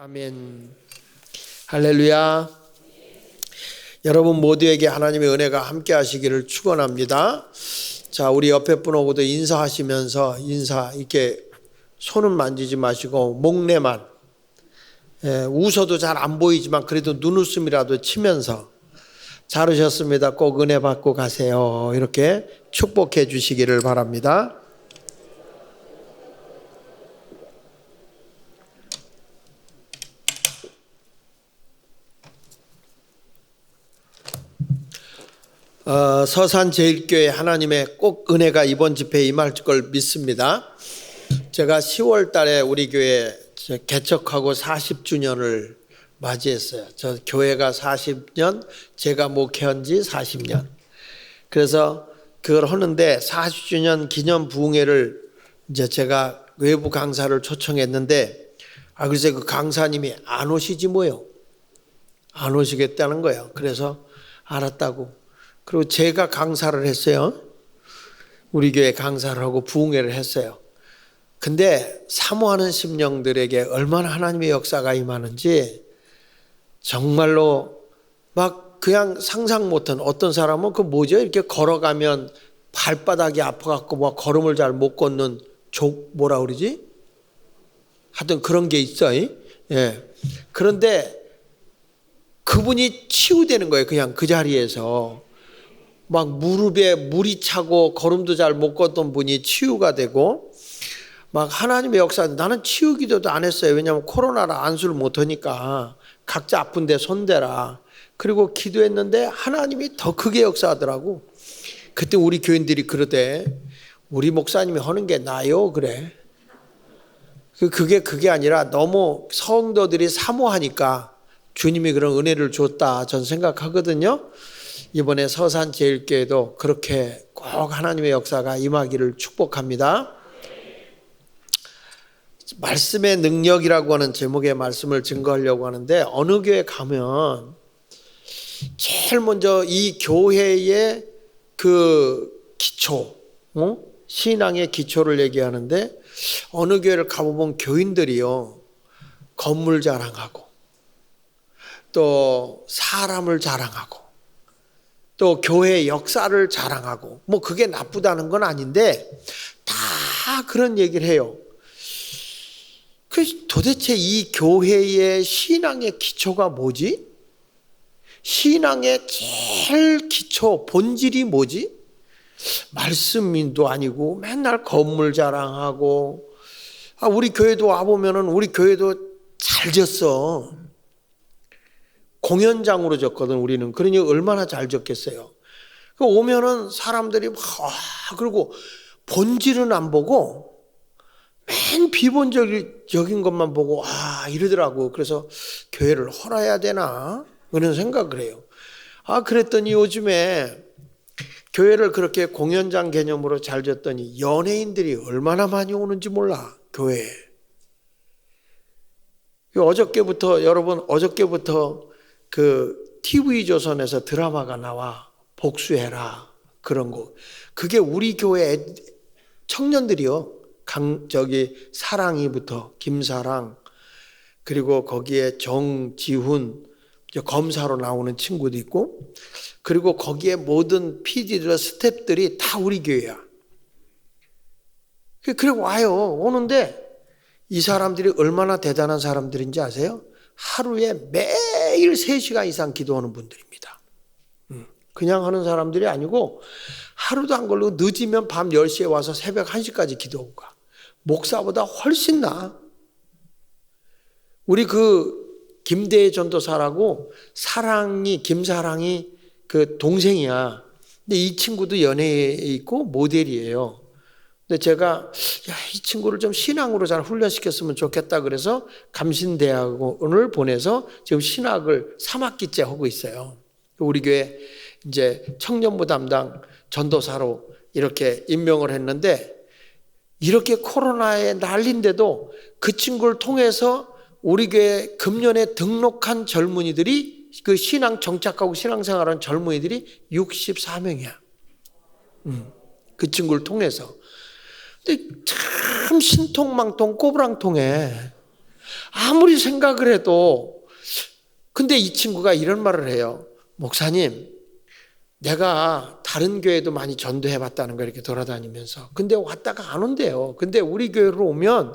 아멘. 할렐루야. 여러분 모두에게 하나님의 은혜가 함께 하시기를 축원합니다. 자, 우리 옆에 분하고도 인사하시면서 이렇게 손은 만지지 마시고 목례만, 웃어도 잘 안 보이지만 그래도 눈웃음이라도 치면서 잘 오셨습니다. 꼭 은혜 받고 가세요. 이렇게 축복해 주시기를 바랍니다. 서산제일교회 하나님의 꼭 은혜가 이번 집회에 임할 걸 믿습니다. 제가 10월 달에 우리 교회 개척하고 40주년을 맞이했어요. 저 교회가 40년, 제가 목회한 지 40년. 그래서 그걸 하는데 40주년 기념 부흥회를 이제 제가 외부 강사를 초청했는데, 그래서 그 강사님이 안 오시지 뭐요. 안 오시겠다는 거예요. 그래서 알았다고. 그리고 제가 강사를 했어요. 우리 교회 강사를 하고 부흥회를 했어요. 근데 사모하는 심령들에게 얼마나 하나님의 역사가 임하는지 정말로 막 그냥 상상 못한, 어떤 사람은 그 뭐죠? 이렇게 걸어가면 발바닥이 아파갖고 막 걸음을 잘 못 걷는 뭐라 그러지? 하여튼 그런 게 있어요. 예. 그런데 그분이 치유되는 거예요. 그냥 그 자리에서. 막 무릎에 물이 차고 걸음도 잘 못 걷던 분이 치유가 되고, 막 하나님의 역사. 나는 치유 기도도 안 했어요. 왜냐하면 코로나라 안수를 못 하니까 각자 아픈데 손대라. 그리고 기도했는데 하나님이 더 크게 역사하더라고. 그때 우리 교인들이 그러대. 우리 목사님이 하는 게 나요 그래. 그게 아니라 너무 성도들이 사모하니까 주님이 그런 은혜를 줬다 전 생각하거든요. 이번에 서산제일교회도 그렇게 꼭 하나님의 역사가 임하기를 축복합니다. 말씀의 능력이라고 하는 제목의 말씀을 증거하려고 하는데, 어느 교회 가면 제일 먼저 이 교회의 그 기초, 신앙의 기초를 얘기하는데, 어느 교회를 가보면 교인들이요, 건물 자랑하고 또 사람을 자랑하고 또 교회의 역사를 자랑하고, 뭐 그게 나쁘다는 건 아닌데 다 그런 얘기를 해요. 도대체 이 교회의 신앙의 기초가 뭐지? 신앙의 제일 기초, 본질이 뭐지? 말씀인도 아니고 맨날 건물 자랑하고. 우리 교회도 와보면은 우리 교회도 잘 졌어. 공연장으로 졌거든 우리는. 그러니 얼마나 잘 졌겠어요. 오면은 사람들이 그리고 본질은 안 보고 맨 비본적인 것만 보고 이러더라고. 그래서 교회를 헐어야 되나 그런 생각을 해요. 그랬더니 요즘에 교회를 그렇게 공연장 개념으로 잘 졌더니 연예인들이 얼마나 많이 오는지 몰라 교회에. 여러분 어저께부터 그 TV조선에서 드라마가 나와. 복수해라. 그런 거. 그게 우리 교회 청년들이요. 사랑이부터 김사랑, 그리고 거기에 정지훈 검사로 나오는 친구도 있고, 그리고 거기에 모든 PD들 스태프들이 다 우리 교회야. 그리고 와요. 오는데 이 사람들이 얼마나 대단한 사람들인지 아세요? 하루에 매일 3시간 이상 기도하는 분들입니다. 그냥 하는 사람들이 아니고 하루도 안 걸리고 늦으면 밤 10시에 와서 새벽 1시까지 기도하고 가. 목사보다 훨씬 나아. 우리 김대혜 전도사라고 김사랑이 그 동생이야. 근데 이 친구도 연예에 있고 모델이에요. 근데 제가 이 친구를 좀 신앙으로 잘 훈련시켰으면 좋겠다 그래서 감신대학원을 보내서 지금 신학을 3학기째 하고 있어요. 우리 교회 이제 청년부 담당 전도사로 이렇게 임명을 했는데, 이렇게 코로나에 난린데도 그 친구를 통해서 우리 교회 금년에 등록한 젊은이들이, 그 신앙 정착하고 신앙생활하는 젊은이들이 64명이야. 그 친구를 통해서. 근데 참 신통망통 꼬부랑통해. 아무리 생각을 해도. 근데 이 친구가 이런 말을 해요. 목사님, 내가 다른 교회도 많이 전도해 봤다는 거 이렇게 돌아다니면서. 근데 왔다가 안 온대요. 근데 우리 교회로 오면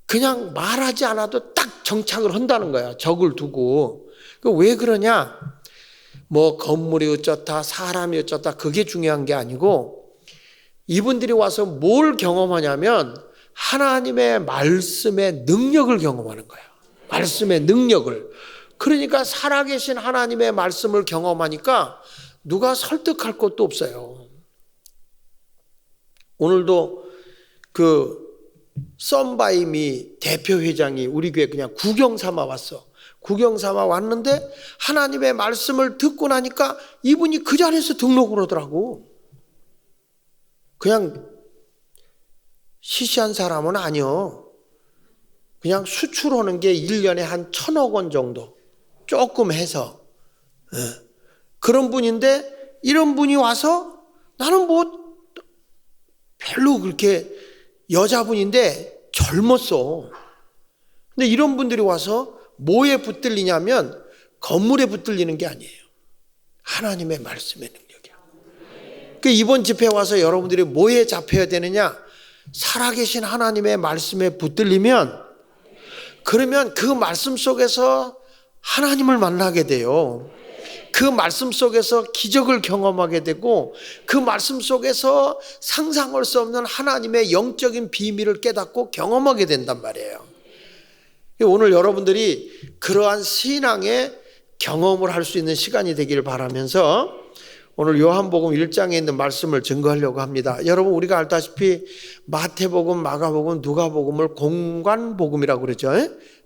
그냥 말하지 않아도 딱 정착을 한다는 거야. 적을 두고. 왜 그러냐? 뭐 건물이 어쩌다 사람이 어쩌다 그게 중요한 게 아니고 이분들이 와서 뭘 경험하냐면 하나님의 말씀의 능력을 경험하는 거야. 말씀의 능력을. 그러니까 살아계신 하나님의 말씀을 경험하니까 누가 설득할 것도 없어요. 오늘도 그 썬바이미 대표회장이 우리 교회 그냥 구경 삼아 왔어. 구경 삼아 왔는데 하나님의 말씀을 듣고 나니까 이분이 그 자리에서 등록을 하더라고. 그냥 시시한 사람은 아니요. 그냥 수출하는 게 1년에 한 1,000억 원 정도 조금 해서 그런 분인데 이런 분이 와서 나는 뭐 별로 그렇게 여자분인데 젊었어. 근데 이런 분들이 와서 뭐에 붙들리냐면 건물에 붙들리는 게 아니에요. 하나님의 말씀의 능력이야. 그 이번 집회 와서 여러분들이 뭐에 잡혀야 되느냐? 살아계신 하나님의 말씀에 붙들리면 그러면 그 말씀 속에서 하나님을 만나게 돼요. 그 말씀 속에서 기적을 경험하게 되고 그 말씀 속에서 상상할 수 없는 하나님의 영적인 비밀을 깨닫고 경험하게 된단 말이에요. 오늘 여러분들이 그러한 신앙의 경험을 할 수 있는 시간이 되기를 바라면서 오늘 요한복음 1장에 있는 말씀을 증거하려고 합니다. 여러분 우리가 알다시피 마태복음, 마가복음, 누가복음을 공관복음이라고 그러죠.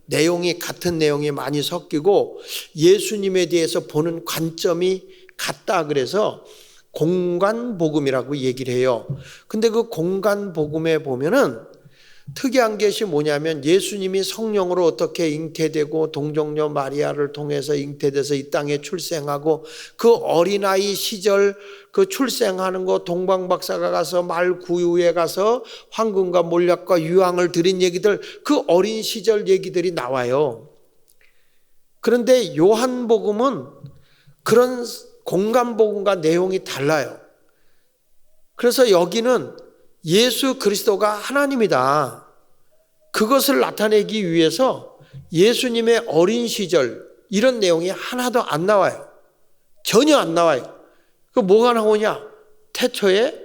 내용이 같은 내용이 많이 섞이고 예수님에 대해서 보는 관점이 같다 그래서 공관복음이라고 얘기를 해요. 근데 그 공관복음에 보면은 특이한 것이 뭐냐면 예수님이 성령으로 어떻게 잉태되고 동정녀 마리아를 통해서 잉태돼서 이 땅에 출생하고 그 어린아이 시절 그 출생하는 거 동방박사가 가서 말 구유에 가서 황금과 몰약과 유황을 드린 얘기들 그 어린 시절 얘기들이 나와요. 그런데 요한복음은 그런 공관복음과 내용이 달라요. 그래서 여기는 예수 그리스도가 하나님이다. 그것을 나타내기 위해서 예수님의 어린 시절 이런 내용이 하나도 안 나와요. 전혀 안 나와요. 그 뭐가 나오냐? 태초에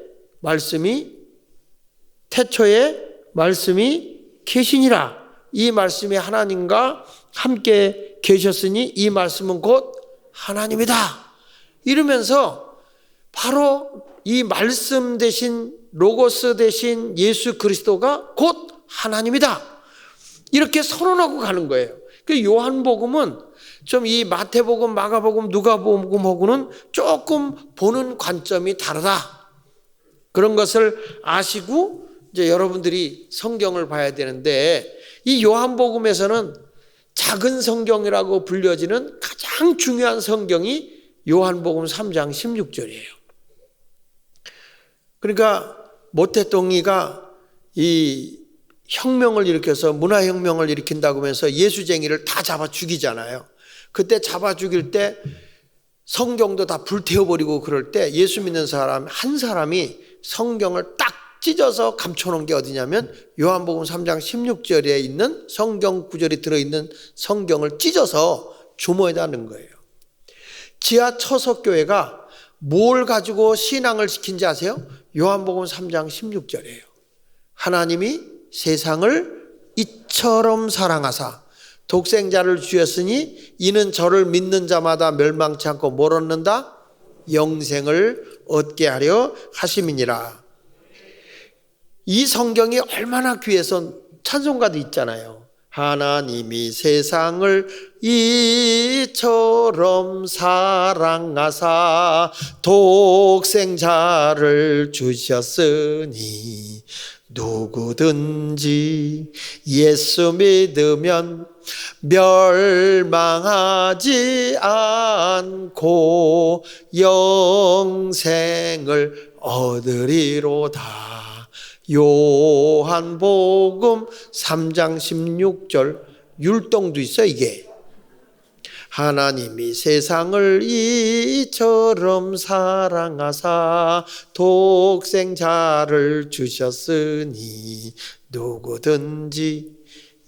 말씀이 계시니라. 이 말씀이 하나님과 함께 계셨으니 이 말씀은 곧 하나님이다. 이러면서 바로 이 말씀 대신 로고스 대신 예수 그리스도가 곧 하나님이다. 이렇게 선언하고 가는 거예요. 그 요한복음은 좀 이 마태복음, 마가복음, 누가복음하고는 조금 보는 관점이 다르다. 그런 것을 아시고 이제 여러분들이 성경을 봐야 되는데 이 요한복음에서는 작은 성경이라고 불려지는 가장 중요한 성경이 요한복음 3장 16절이에요. 그러니까 모태똥이가 이 혁명을 일으켜서 문화혁명을 일으킨다고 하면서 예수쟁이를 다 잡아 죽이잖아요. 그때 잡아 죽일 때 성경도 다 불태워버리고 그럴 때 예수 믿는 사람 한 사람이 성경을 딱 찢어서 감춰놓은 게 어디냐면 요한복음 3장 16절에 있는 성경 구절이 들어있는 성경을 찢어서 주머니에다 넣은 거예요. 지하 처석교회가 뭘 가지고 신앙을 지킨지 아세요? 요한복음 3장 16절이에요. 하나님이 세상을 이처럼 사랑하사 독생자를 주셨으니 이는 저를 믿는 자마다 멸망치 않고 뭘 얻는다? 영생을 얻게 하려 하심이니라. 이 성경이 얼마나 귀해서 찬송가도 있잖아요. 하나님이 세상을 이처럼 사랑하사 독생자를 주셨으니 누구든지 예수 믿으면 멸망하지 않고 영생을 얻으리로다. 요한복음 3장 16절 율동도 있어 이게. 하나님이 세상을 이처럼 사랑하사 독생자를 주셨으니 누구든지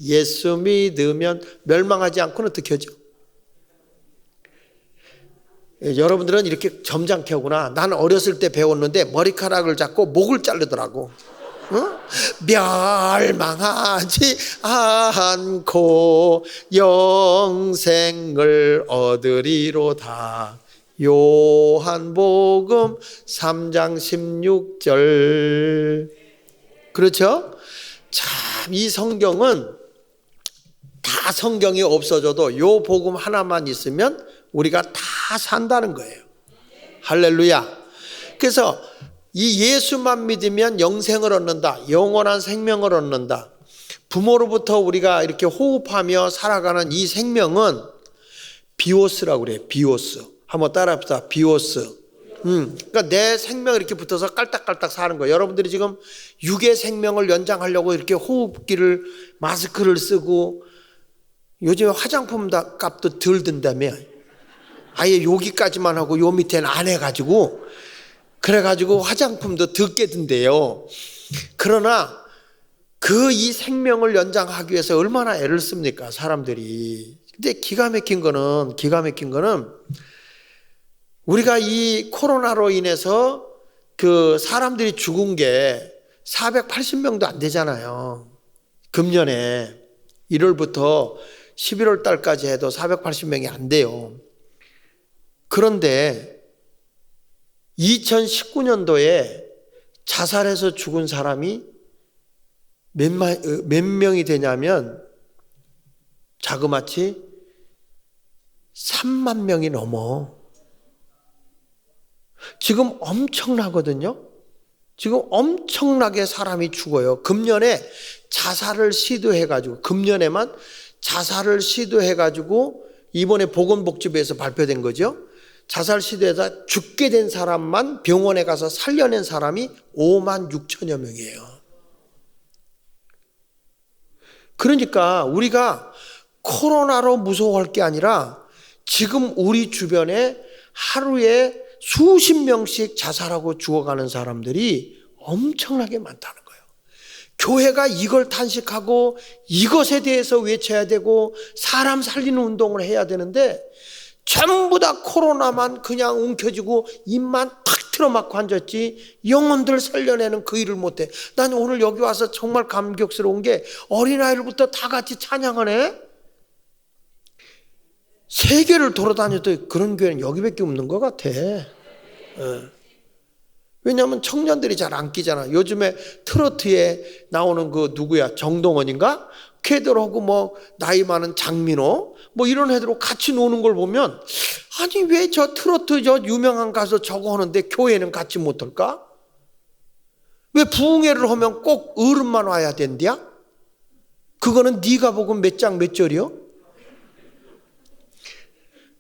예수 믿으면 멸망하지 않고는 어떻게 하죠? 여러분들은 이렇게 점잖게 하구나. 나는 어렸을 때 배웠는데 머리카락을 잡고 목을 자르더라고. 멸망하지 않고 영생을 얻으리로다. 요한복음 3장 16절. 그렇죠? 참 이 성경은 다 성경이 없어져도 요 복음 하나만 있으면 우리가 다 산다는 거예요. 할렐루야. 그래서 이 예수만 믿으면 영생을 얻는다. 영원한 생명을 얻는다. 부모로부터 우리가 이렇게 호흡하며 살아가는 이 생명은 비오스라고 그래요. 비오스. 한번 따라합시다. 비오스. 그러니까 내 생명이 이렇게 붙어서 깔딱깔딱 사는 거예요. 여러분들이 지금 육의 생명을 연장하려고 이렇게 호흡기를 마스크를 쓰고 요즘에 화장품 값도 덜 든다며. 아예 여기까지만 하고 요 밑에는 안 해가지고 그래가지고 화장품도 적게 든대요. 그러나 그 이 생명을 연장하기 위해서 얼마나 애를 씁니까 사람들이. 근데 기가 막힌 거는 우리가 이 코로나로 인해서 그 사람들이 죽은 게 480명도 안 되잖아요. 금년에 1월부터 11월 달까지 해도 480명이 안 돼요. 그런데 2019년도에 자살해서 죽은 사람이 몇 명이 되냐면 자그마치 3만 명이 넘어. 지금 엄청나거든요. 지금 엄청나게 사람이 죽어요. 금년에 자살을 시도해가지고 금년에만 자살을 시도해가지고 이번에 보건복지부에서 발표된 거죠. 자살 시도에서 죽게 된 사람만 병원에 가서 살려낸 사람이 5만 6천여 명이에요. 그러니까 우리가 코로나로 무서워할 게 아니라 지금 우리 주변에 하루에 수십 명씩 자살하고 죽어가는 사람들이 엄청나게 많다는 거예요. 교회가 이걸 탄식하고 이것에 대해서 외쳐야 되고 사람 살리는 운동을 해야 되는데 전부 다 코로나만 그냥 움켜쥐고 입만 탁 틀어막고 앉았지 영혼들 살려내는 그 일을 못해. 난 오늘 여기 와서 정말 감격스러운 게 어린아이들부터 다 같이 찬양하네. 세계를 돌아다녀도 그런 교회는 여기밖에 없는 것 같아. 왜냐하면 청년들이 잘 안 끼잖아. 요즘에 트로트에 나오는 그 누구야 정동원인가? 걔들하고 뭐 나이 많은 장민호 뭐 이런 애들하고 같이 노는 걸 보면 아니 왜 저 트로트 저 유명한 가수 저거 하는데 교회는 같이 못할까? 왜 부흥회를 하면 꼭 어른만 와야 된디야? 그거는 네가 보고 몇 장 몇 절이요?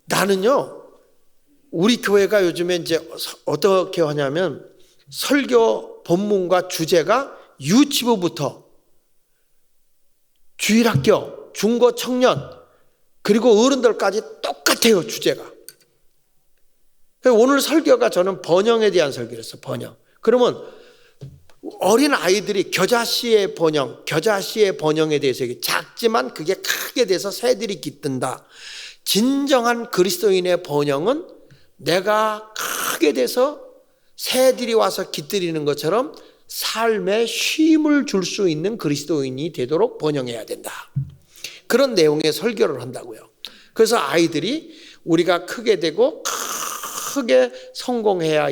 나는요 우리 교회가 요즘에 이제 어떻게 하냐면 설교 본문과 주제가 유치부부터 주일학교, 중고 청년 그리고 어른들까지 똑같아요 주제가. 오늘 설교가 저는 번영에 대한 설교를 했어요. 번영. 그러면 어린 아이들이 겨자씨의 번영에 대해서 작지만 그게 크게 돼서 새들이 깃든다. 진정한 그리스도인의 번영은 내가 크게 돼서 새들이 와서 깃들이는 것처럼 삶에 쉼을 줄 수 있는 그리스도인이 되도록 번영해야 된다. 그런 내용의 설교를 한다고요. 그래서 아이들이 우리가 크게 되고 크게 성공해야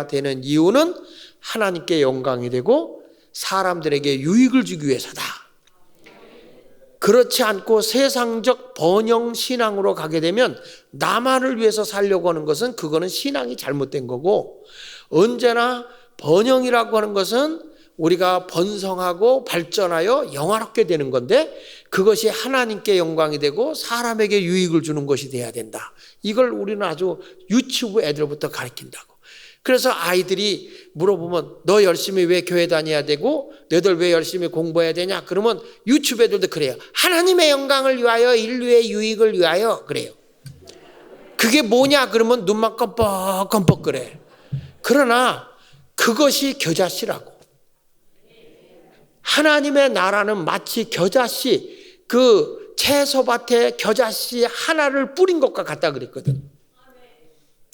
되는 이유는 하나님께 영광이 되고 사람들에게 유익을 주기 위해서다. 그렇지 않고 세상적 번영 신앙으로 가게 되면 나만을 위해서 살려고 하는 것은 그거는 신앙이 잘못된 거고, 언제나 번영이라고 하는 것은 우리가 번성하고 발전하여 영화롭게 되는 건데 그것이 하나님께 영광이 되고 사람에게 유익을 주는 것이 돼야 된다. 이걸 우리는 아주 유치부 애들부터 가르친다고. 그래서 아이들이 물어보면 너 열심히 왜 교회 다녀야 되고 너희들 왜 열심히 공부해야 되냐? 그러면 유치부 애들도 그래요. 하나님의 영광을 위하여, 인류의 유익을 위하여 그래요. 그게 뭐냐? 그러면 눈만 껌뻑껌뻑 그래. 그러나 그것이 겨자씨라고. 하나님의 나라는 마치 겨자씨, 그 채소밭에 겨자씨 하나를 뿌린 것과 같다 그랬거든.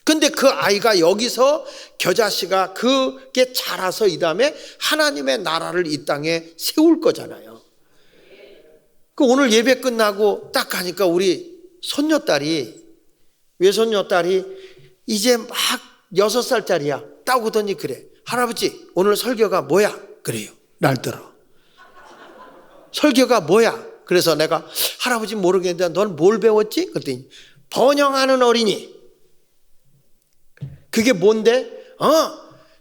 근데 그 아이가 여기서 겨자씨가 그게 자라서 이 다음에 하나님의 나라를 이 땅에 세울 거잖아요. 그 오늘 예배 끝나고 딱 가니까 우리 손녀딸이, 외손녀딸이 이제 막 6살짜리야. 딱 오더니 그래. 할아버지, 오늘 설교가 뭐야? 그래요. 날 들어. 설교가 뭐야? 그래서 내가 할아버지 모르겠는데 넌 뭘 배웠지? 그랬더니 번영하는 어린이. 그게 뭔데?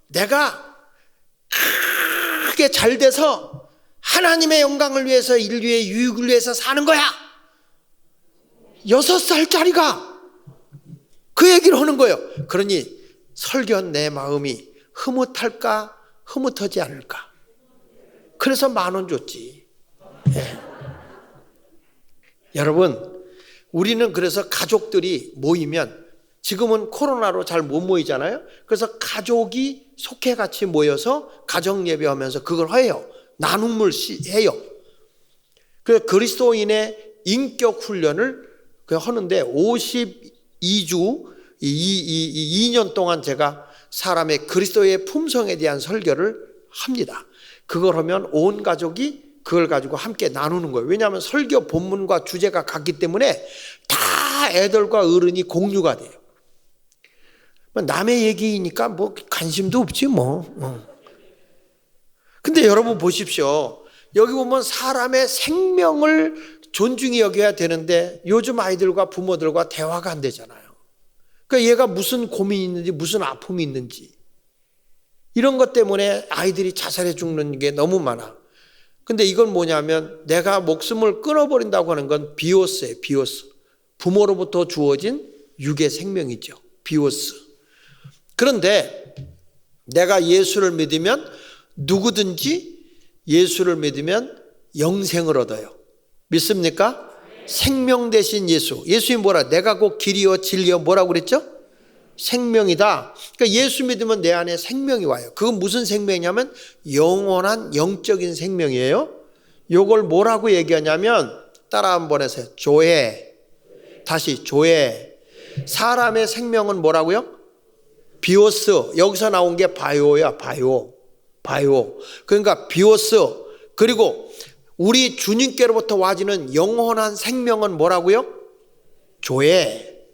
내가 크게 잘 돼서 하나님의 영광을 위해서, 인류의 유익을 위해서 사는 거야. 6살짜리가 그 얘기를 하는 거예요. 그러니 설교한 내 마음이 흐뭇할까 흐뭇하지 않을까. 그래서 10,000원 줬지. 네. 여러분, 우리는 그래서 가족들이 모이면, 지금은 코로나로 잘 못 모이잖아요. 그래서 가족이 속해같이 모여서 가정 예배하면서 그걸 해요. 나눔을 해요. 그 그리스도인의 인격 훈련을 하는데 52주 2년 동안 제가 사람의 그리스도의 품성에 대한 설교를 합니다. 그걸 하면 온 가족이 그걸 가지고 함께 나누는 거예요. 왜냐하면 설교 본문과 주제가 같기 때문에 다 애들과 어른이 공유가 돼요. 남의 얘기니까 뭐 관심도 없지 뭐. 근데 여러분 보십시오. 여기 보면 사람의 생명을 존중히 여겨야 되는데 요즘 아이들과 부모들과 대화가 안 되잖아요. 그러니까 얘가 무슨 고민이 있는지, 무슨 아픔이 있는지, 이런 것 때문에 아이들이 자살해 죽는 게 너무 많아. 근데 이건 뭐냐면 내가 목숨을 끊어버린다고 하는 건 비오스예요. 비오스. 부모로부터 주어진 육의 생명이죠. 비오스. 그런데 내가 예수를 믿으면, 누구든지 예수를 믿으면 영생을 얻어요. 믿습니까? 생명 대신 예수. 예수님 뭐라? 내가 곧 길이요 진리요 뭐라고 그랬죠? 생명이다. 그러니까 예수 믿으면 내 안에 생명이 와요. 그건 무슨 생명이냐면 영원한 영적인 생명이에요. 이걸 뭐라고 얘기하냐면, 따라 한번 해서요. 조회. 다시 조회. 사람의 생명은 뭐라고요? 비오스. 여기서 나온 게 바이오야. 바이오. 그러니까 비오스. 그리고 우리 주님께로부터 와지는 영원한 생명은 뭐라고요? 조회.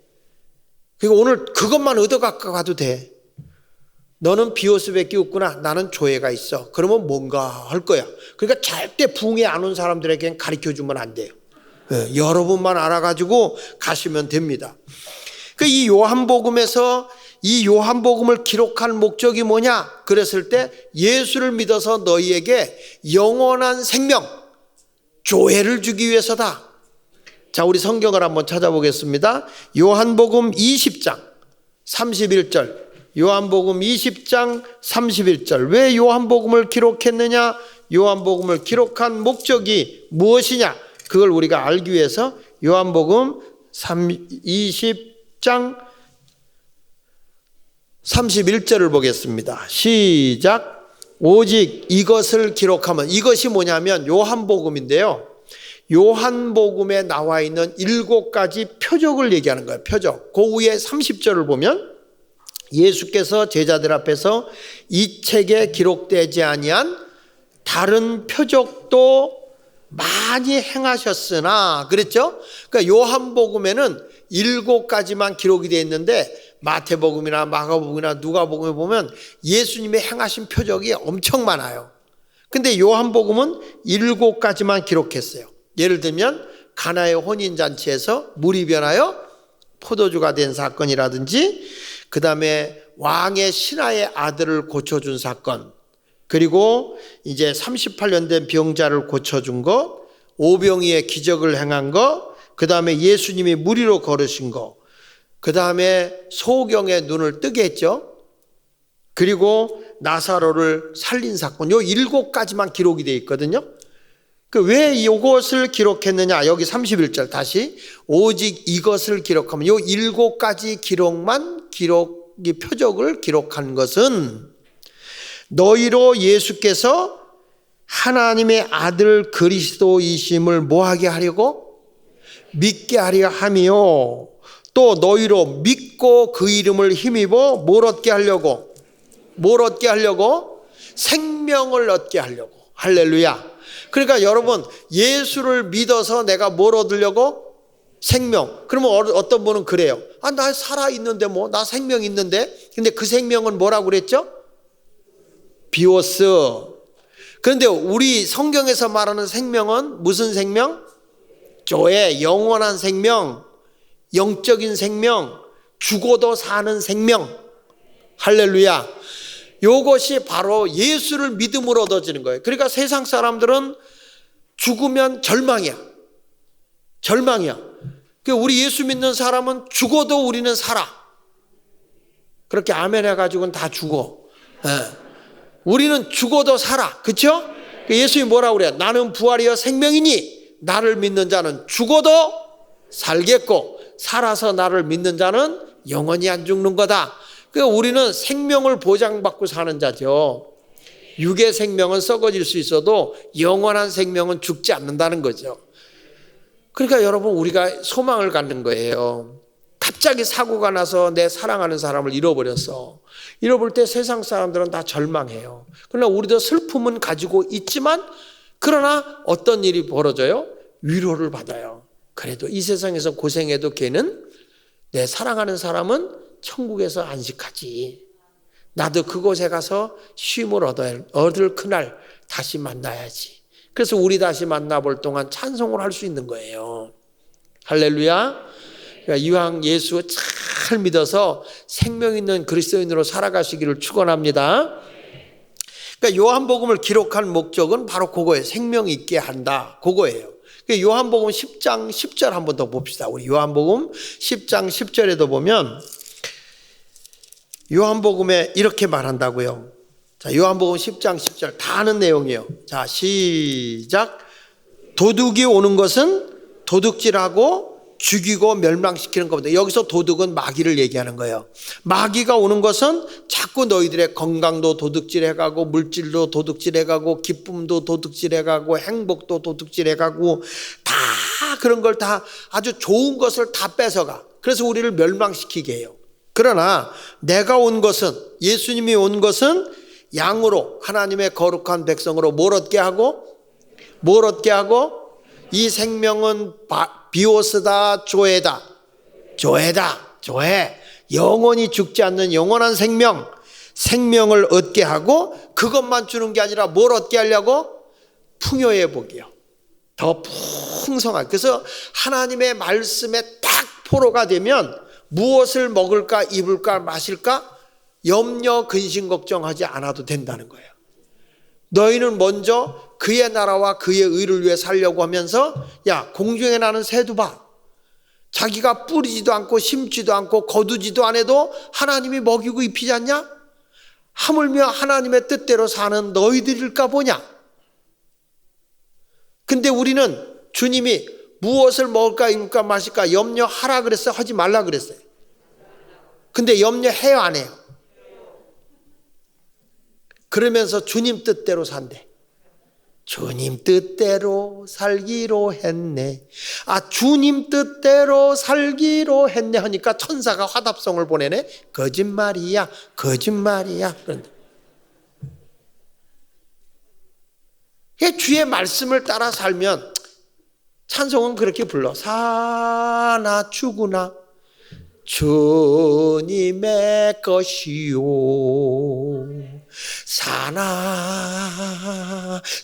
그리고 오늘 그것만 얻어가도 돼. 너는 비오스밖에 없구나. 나는 조회가 있어. 그러면 뭔가 할 거야. 그러니까 절대 부흥에 안 온 사람들에게는 가르쳐주면 안 돼요. 네, 여러분만 알아가지고 가시면 됩니다. 이 요한복음에서 이 요한복음을 기록할 목적이 뭐냐? 그랬을 때 예수를 믿어서 너희에게 영원한 생명, 조회를 주기 위해서다. 자, 우리 성경을 한번 찾아보겠습니다. 요한복음 20장 31절. 요한복음 20장 31절. 왜 요한복음을 기록했느냐? 요한복음을 기록한 목적이 무엇이냐? 그걸 우리가 알기 위해서 요한복음 20장 31절을 보겠습니다. 시작. 오직 이것을 기록하면, 이것이 뭐냐면 요한복음인데요. 요한복음에 나와 있는 7가지 표적을 얘기하는 거예요. 표적. 그 위에 30절을 보면 예수께서 제자들 앞에서 이 책에 기록되지 아니한 다른 표적도 많이 행하셨으나 그랬죠? 그러니까 요한복음에는 7가지만 기록이 되어 있는데 마태복음이나 마가복음이나 누가복음에 보면 예수님의 행하신 표적이 엄청 많아요. 근데 요한복음은 7가지만 기록했어요. 예를 들면 가나의 혼인잔치에서 물이 변하여 포도주가 된 사건이라든지, 그 다음에 왕의 신하의 아들을 고쳐준 사건, 그리고 이제 38년 된 병자를 고쳐준 것, 오병이의 기적을 행한 것, 그 다음에 예수님이 물 위로 걸으신 것, 그 다음에 소경의 눈을 뜨게 했죠. 그리고 나사로를 살린 사건, 요 7가지만 기록이 되어 있거든요. 왜 이것을 기록했느냐? 여기 31절 다시 오직 이것을 기록하면 요 7가지 기록이 표적을 기록한 것은 너희로 예수께서 하나님의 아들 그리스도이심을 뭐하게 하려고? 믿게 하려 하며 또 너희로 믿고 그 이름을 힘입어 뭘 얻게 하려고? 뭘 얻게 하려고? 생명을 얻게 하려고. 할렐루야. 그러니까 여러분, 예수를 믿어서 내가 뭘 얻으려고? 생명. 그러면 어떤 분은 그래요. 나 살아있는데 나 생명 있는데. 근데 그 생명은 뭐라고 그랬죠? 비오스. 그런데 우리 성경에서 말하는 생명은 무슨 생명? 조에 영원한 생명, 영적인 생명, 죽어도 사는 생명. 할렐루야. 이것이 바로 예수를 믿음으로 얻어지는 거예요. 그러니까 세상 사람들은 죽으면 절망이야. 우리 예수 믿는 사람은 죽어도 우리는 살아. 그렇게 아멘 해가지고는 다 죽어. 우리는 죽어도 살아. 그렇죠? 예수님이 뭐라고 그래요? 나는 부활이여 생명이니 나를 믿는 자는 죽어도 살겠고 살아서 나를 믿는 자는 영원히 안 죽는 거다. 그러니까 우리는 생명을 보장받고 사는 자죠. 육의 생명은 썩어질 수 있어도 영원한 생명은 죽지 않는다는 거죠. 그러니까 여러분, 우리가 소망을 갖는 거예요. 갑자기 사고가 나서 내 사랑하는 사람을 잃어버렸어. 잃어볼 때 세상 사람들은 다 절망해요. 그러나 우리도 슬픔은 가지고 있지만 그러나 어떤 일이 벌어져요? 위로를 받아요. 그래도 이 세상에서 고생해도 걔는, 내 사랑하는 사람은 천국에서 안식하지. 나도 그곳에 가서 쉼을 얻을 그날 다시 만나야지. 그래서 우리 다시 만나볼 동안 찬송을 할 수 있는 거예요. 할렐루야. 그러니까 이왕 예수 잘 믿어서 생명 있는 그리스도인으로 살아가시기를 축원합니다. 그러니까 요한복음을 기록한 목적은 바로 그거예요. 생명 있게 한다. 그거예요. 그러니까 요한복음 10장 10절 한번 더 봅시다. 우리 요한복음 10장 10절에도 보면 요한복음에 이렇게 말한다고요. 자, 요한복음 10장 10절 다 아는 내용이에요. 자, 시작. 도둑이 오는 것은 도둑질하고 죽이고 멸망시키는 겁니다. 여기서 도둑은 마귀를 얘기하는 거예요. 마귀가 오는 것은 자꾸 너희들의 건강도 도둑질해가고 물질도 도둑질해가고 기쁨도 도둑질해가고 행복도 도둑질해가고 다 그런 걸 다 아주 좋은 것을 다 뺏어가. 그래서 우리를 멸망시키게 해요. 그러나 내가 온 것은, 예수님이 온 것은 양으로, 하나님의 거룩한 백성으로 뭘 얻게 하고? 이 생명은 비오스다, 조에다. 조에. 영원히 죽지 않는 영원한 생명을 얻게 하고, 그것만 주는 게 아니라 뭘 얻게 하려고? 풍요의 복이요. 더 풍성하게. 그래서 하나님의 말씀에 딱 포로가 되면 무엇을 먹을까, 입을까, 마실까? 염려, 근심, 걱정하지 않아도 된다는 거예요. 너희는 먼저 그의 나라와 그의 의를 위해 살려고 하면서, 야, 공중에 나는 새도 봐. 자기가 뿌리지도 않고 심지도 않고 거두지도 안 해도 하나님이 먹이고 입히지 않냐? 하물며 하나님의 뜻대로 사는 너희들일까 보냐? 근데 우리는 주님이 무엇을 먹을까, 입을까, 마실까 염려하라 그랬어요? 하지 말라 그랬어요? 근데 염려해요, 안 해요? 그러면서 주님 뜻대로 산대. 주님 뜻대로 살기로 했네. 주님 뜻대로 살기로 했네 하니까 천사가 화답성을 보내네. 거짓말이야. 그런데 주의 말씀을 따라 살면 찬송은 그렇게 불러. 사나 죽으나 주님의 것이요, 사나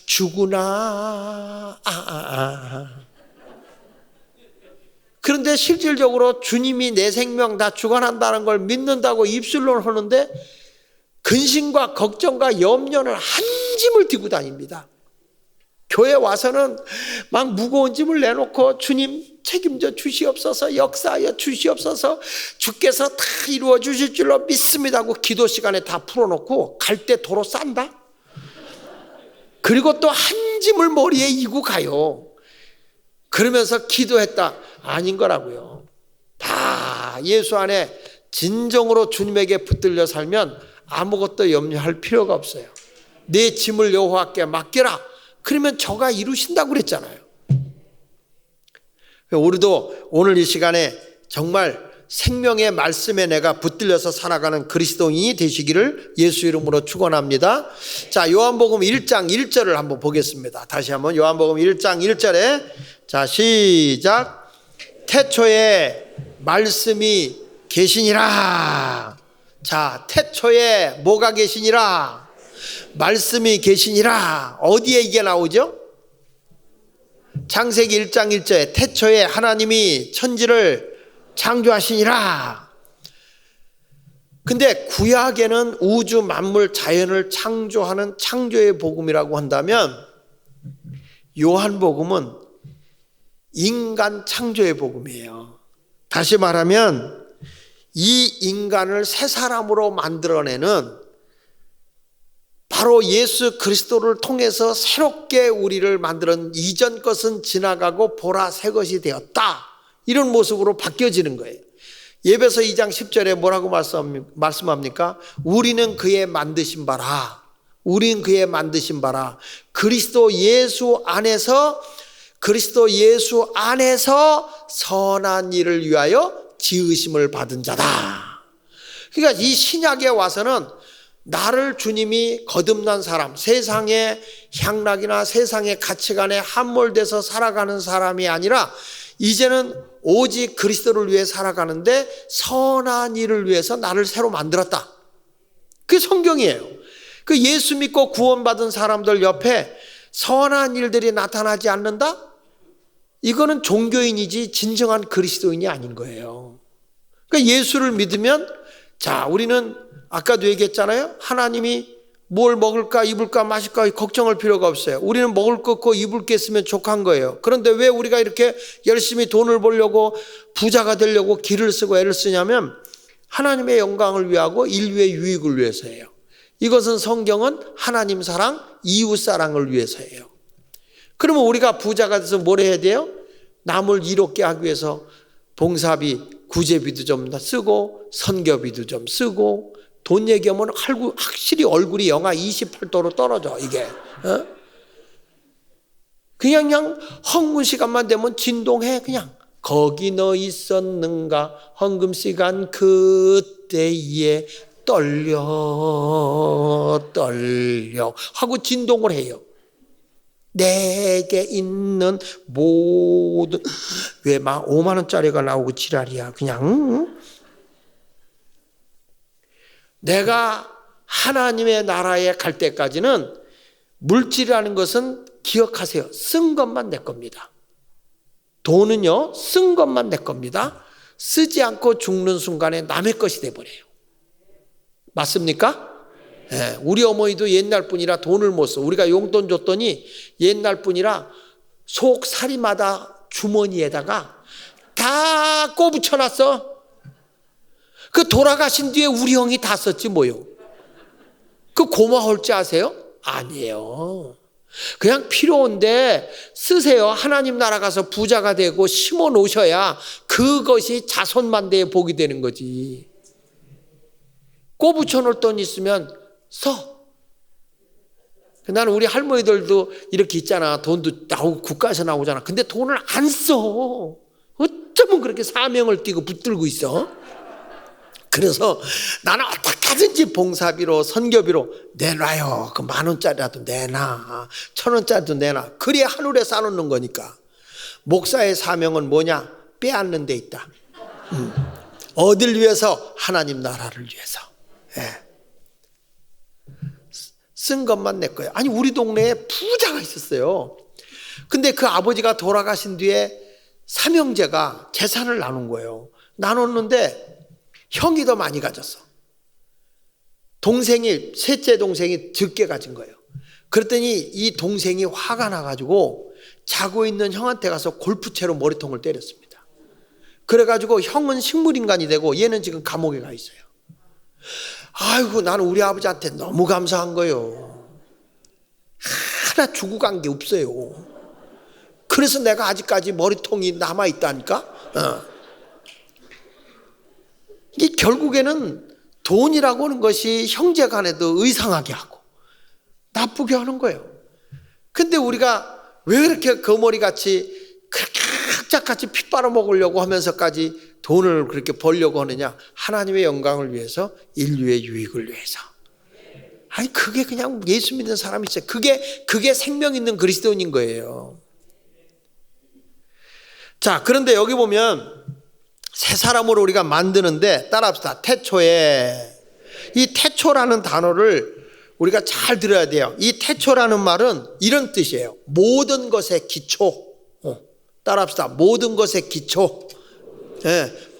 죽으나. 그런데 실질적으로 주님이 내 생명 다 주관한다는 걸 믿는다고 입술로 하는데 근심과 걱정과 염려는 한 짐을 띠고 다닙니다. 교회 와서는 막 무거운 짐을 내놓고 주님 책임져 주시옵소서, 역사하여 주시옵소서, 주께서 다 이루어 주실 줄로 믿습니다 하고 기도 시간에 다 풀어놓고 갈 때 도로 싼다? 그리고 또 한 짐을 머리에 이고 가요. 그러면서 기도했다. 아닌 거라고요. 다 예수 안에 진정으로 주님에게 붙들려 살면 아무것도 염려할 필요가 없어요. 내 짐을 여호와께 맡겨라. 그러면 저가 이루신다고 그랬잖아요. 우리도 오늘 이 시간에 정말 생명의 말씀에 내가 붙들려서 살아가는 그리스도인이 되시기를 예수 이름으로 축원합니다. 자, 요한복음 1장 1절을 한번 보겠습니다. 다시 한번 요한복음 1장 1절에 자, 시작. 태초에 말씀이 계시니라. 자, 태초에 뭐가 계시니라? 말씀이 계시니라. 어디에 이게 나오죠? 창세기 1장 1절에 태초에 하나님이 천지를 창조하시니라. 근데 구약에는 우주 만물 자연을 창조하는 창조의 복음이라고 한다면 요한복음은 인간 창조의 복음이에요. 다시 말하면 이 인간을 새 사람으로 만들어내는 바로 예수 그리스도를 통해서 새롭게 우리를 만드는 이전 것은 지나가고 보라 새 것이 되었다. 이런 모습으로 바뀌어지는 거예요. 예배서 2장 10절에 뭐라고 말씀합니까? 우리는 그의 만드신 바라. 우리는 그의 만드신 바라. 그리스도 예수 안에서 선한 일을 위하여 지으심을 받은 자다. 그러니까 이 신약에 와서는 나를 주님이 거듭난 사람, 세상의 향락이나 세상의 가치관에 함몰돼서 살아가는 사람이 아니라 이제는 오직 그리스도를 위해 살아가는데 선한 일을 위해서 나를 새로 만들었다. 그게 성경이에요. 그 예수 믿고 구원받은 사람들 옆에 선한 일들이 나타나지 않는다? 이거는 종교인이지 진정한 그리스도인이 아닌 거예요. 그러니까 예수를 믿으면 자, 우리는 아까도 얘기했잖아요. 하나님이 뭘 먹을까 입을까 마실까 걱정할 필요가 없어요. 우리는 먹을 거 없고 입을 게 있으면 족한 거예요. 그런데 왜 우리가 이렇게 열심히 돈을 벌려고 부자가 되려고 길을 쓰고 애를 쓰냐면 하나님의 영광을 위하고 인류의 유익을 위해서예요. 이것은 성경은 하나님 사랑, 이웃 사랑을 위해서예요. 그러면 우리가 부자가 돼서 뭘 해야 돼요? 남을 이롭게 하기 위해서 봉사비, 구제비도 좀 쓰고 선교비도 좀 쓰고 돈 얘기하면 확실히 얼굴이 영하 28도로 떨어져 이게. 그냥 헌금 시간만 되면 진동해. 그냥 거기 너 있었는가 헌금 시간 그때에 떨려 하고 진동을 해요. 내게 있는 모든 왜 막 5만 원짜리가 나오고 지랄이야. 그냥 내가 하나님의 나라에 갈 때까지는 물질이라는 것은 기억하세요. 쓴 것만 내 겁니다. 돈은요, 쓴 것만 내 겁니다. 쓰지 않고 죽는 순간에 남의 것이 돼버려요. 맞습니까? 네, 우리 어머니도 옛날 분이라 돈을 못 써. 우리가 용돈 줬더니 옛날 분이라 속사리마다 주머니에다가 다 꽂붙여놨어. 그 돌아가신 뒤에 우리 형이 다 썼지 뭐요. 그 고마울 줄 아세요? 아니에요. 그냥 필요한데 쓰세요. 하나님 나라 가서 부자가 되고 심어 놓으셔야 그것이 자손만대에 복이 되는 거지. 꽂붙여 놓을 돈 있으면 써. 나는 우리 할머니들도 이렇게 있잖아. 돈도 나오고 국가에서 나오잖아. 근데 돈을 안 써. 어쩌면 그렇게 사명을 띠고 붙들고 있어. 그래서 나는 어떻게든지 봉사비로 선교비로 내놔요. 그 10,000원짜리라도 내놔. 1,000원짜리도 내놔. 그래야 하늘에 쌓아놓는 거니까. 목사의 사명은 뭐냐? 빼앗는 데 있다. 어딜 위해서? 하나님 나라를 위해서. 예. 쓴 것만 내 거예요. 아니 우리 동네에 부자가 있었어요. 근데 그 아버지가 돌아가신 뒤에 삼형제가 재산을 나눈 거예요. 나눴는데 형이 더 많이 가졌어. 셋째 동생이 적게 가진 거예요. 그랬더니 이 동생이 화가 나가지고 자고 있는 형한테 가서 골프채로 머리통을 때렸습니다. 그래가지고 형은 식물인간이 되고 얘는 지금 감옥에 가 있어요. 아이고, 나는 우리 아버지한테 너무 감사한 거예요. 하나 주고 간 게 없어요. 그래서 내가 아직까지 머리통이 남아있다니까. 이게 결국에는 돈이라고 하는 것이 형제 간에도 의상하게 하고 나쁘게 하는 거예요. 근데 우리가 왜 그렇게 거머리같이 그렇게 흑작같이 피 빨아먹으려고 하면서까지 돈을 그렇게 벌려고 하느냐? 하나님의 영광을 위해서, 인류의 유익을 위해서. 아니, 그게 그냥 예수 믿는 사람이 있어요. 그게 생명 있는 그리스도인인 거예요. 자, 그런데 여기 보면 새 사람으로 우리가 만드는데 따라합시다. 태초에. 이 태초라는 단어를 우리가 잘 들어야 돼요. 이 태초라는 말은 이런 뜻이에요. 모든 것의 기초. 따라합시다. 모든 것의 기초.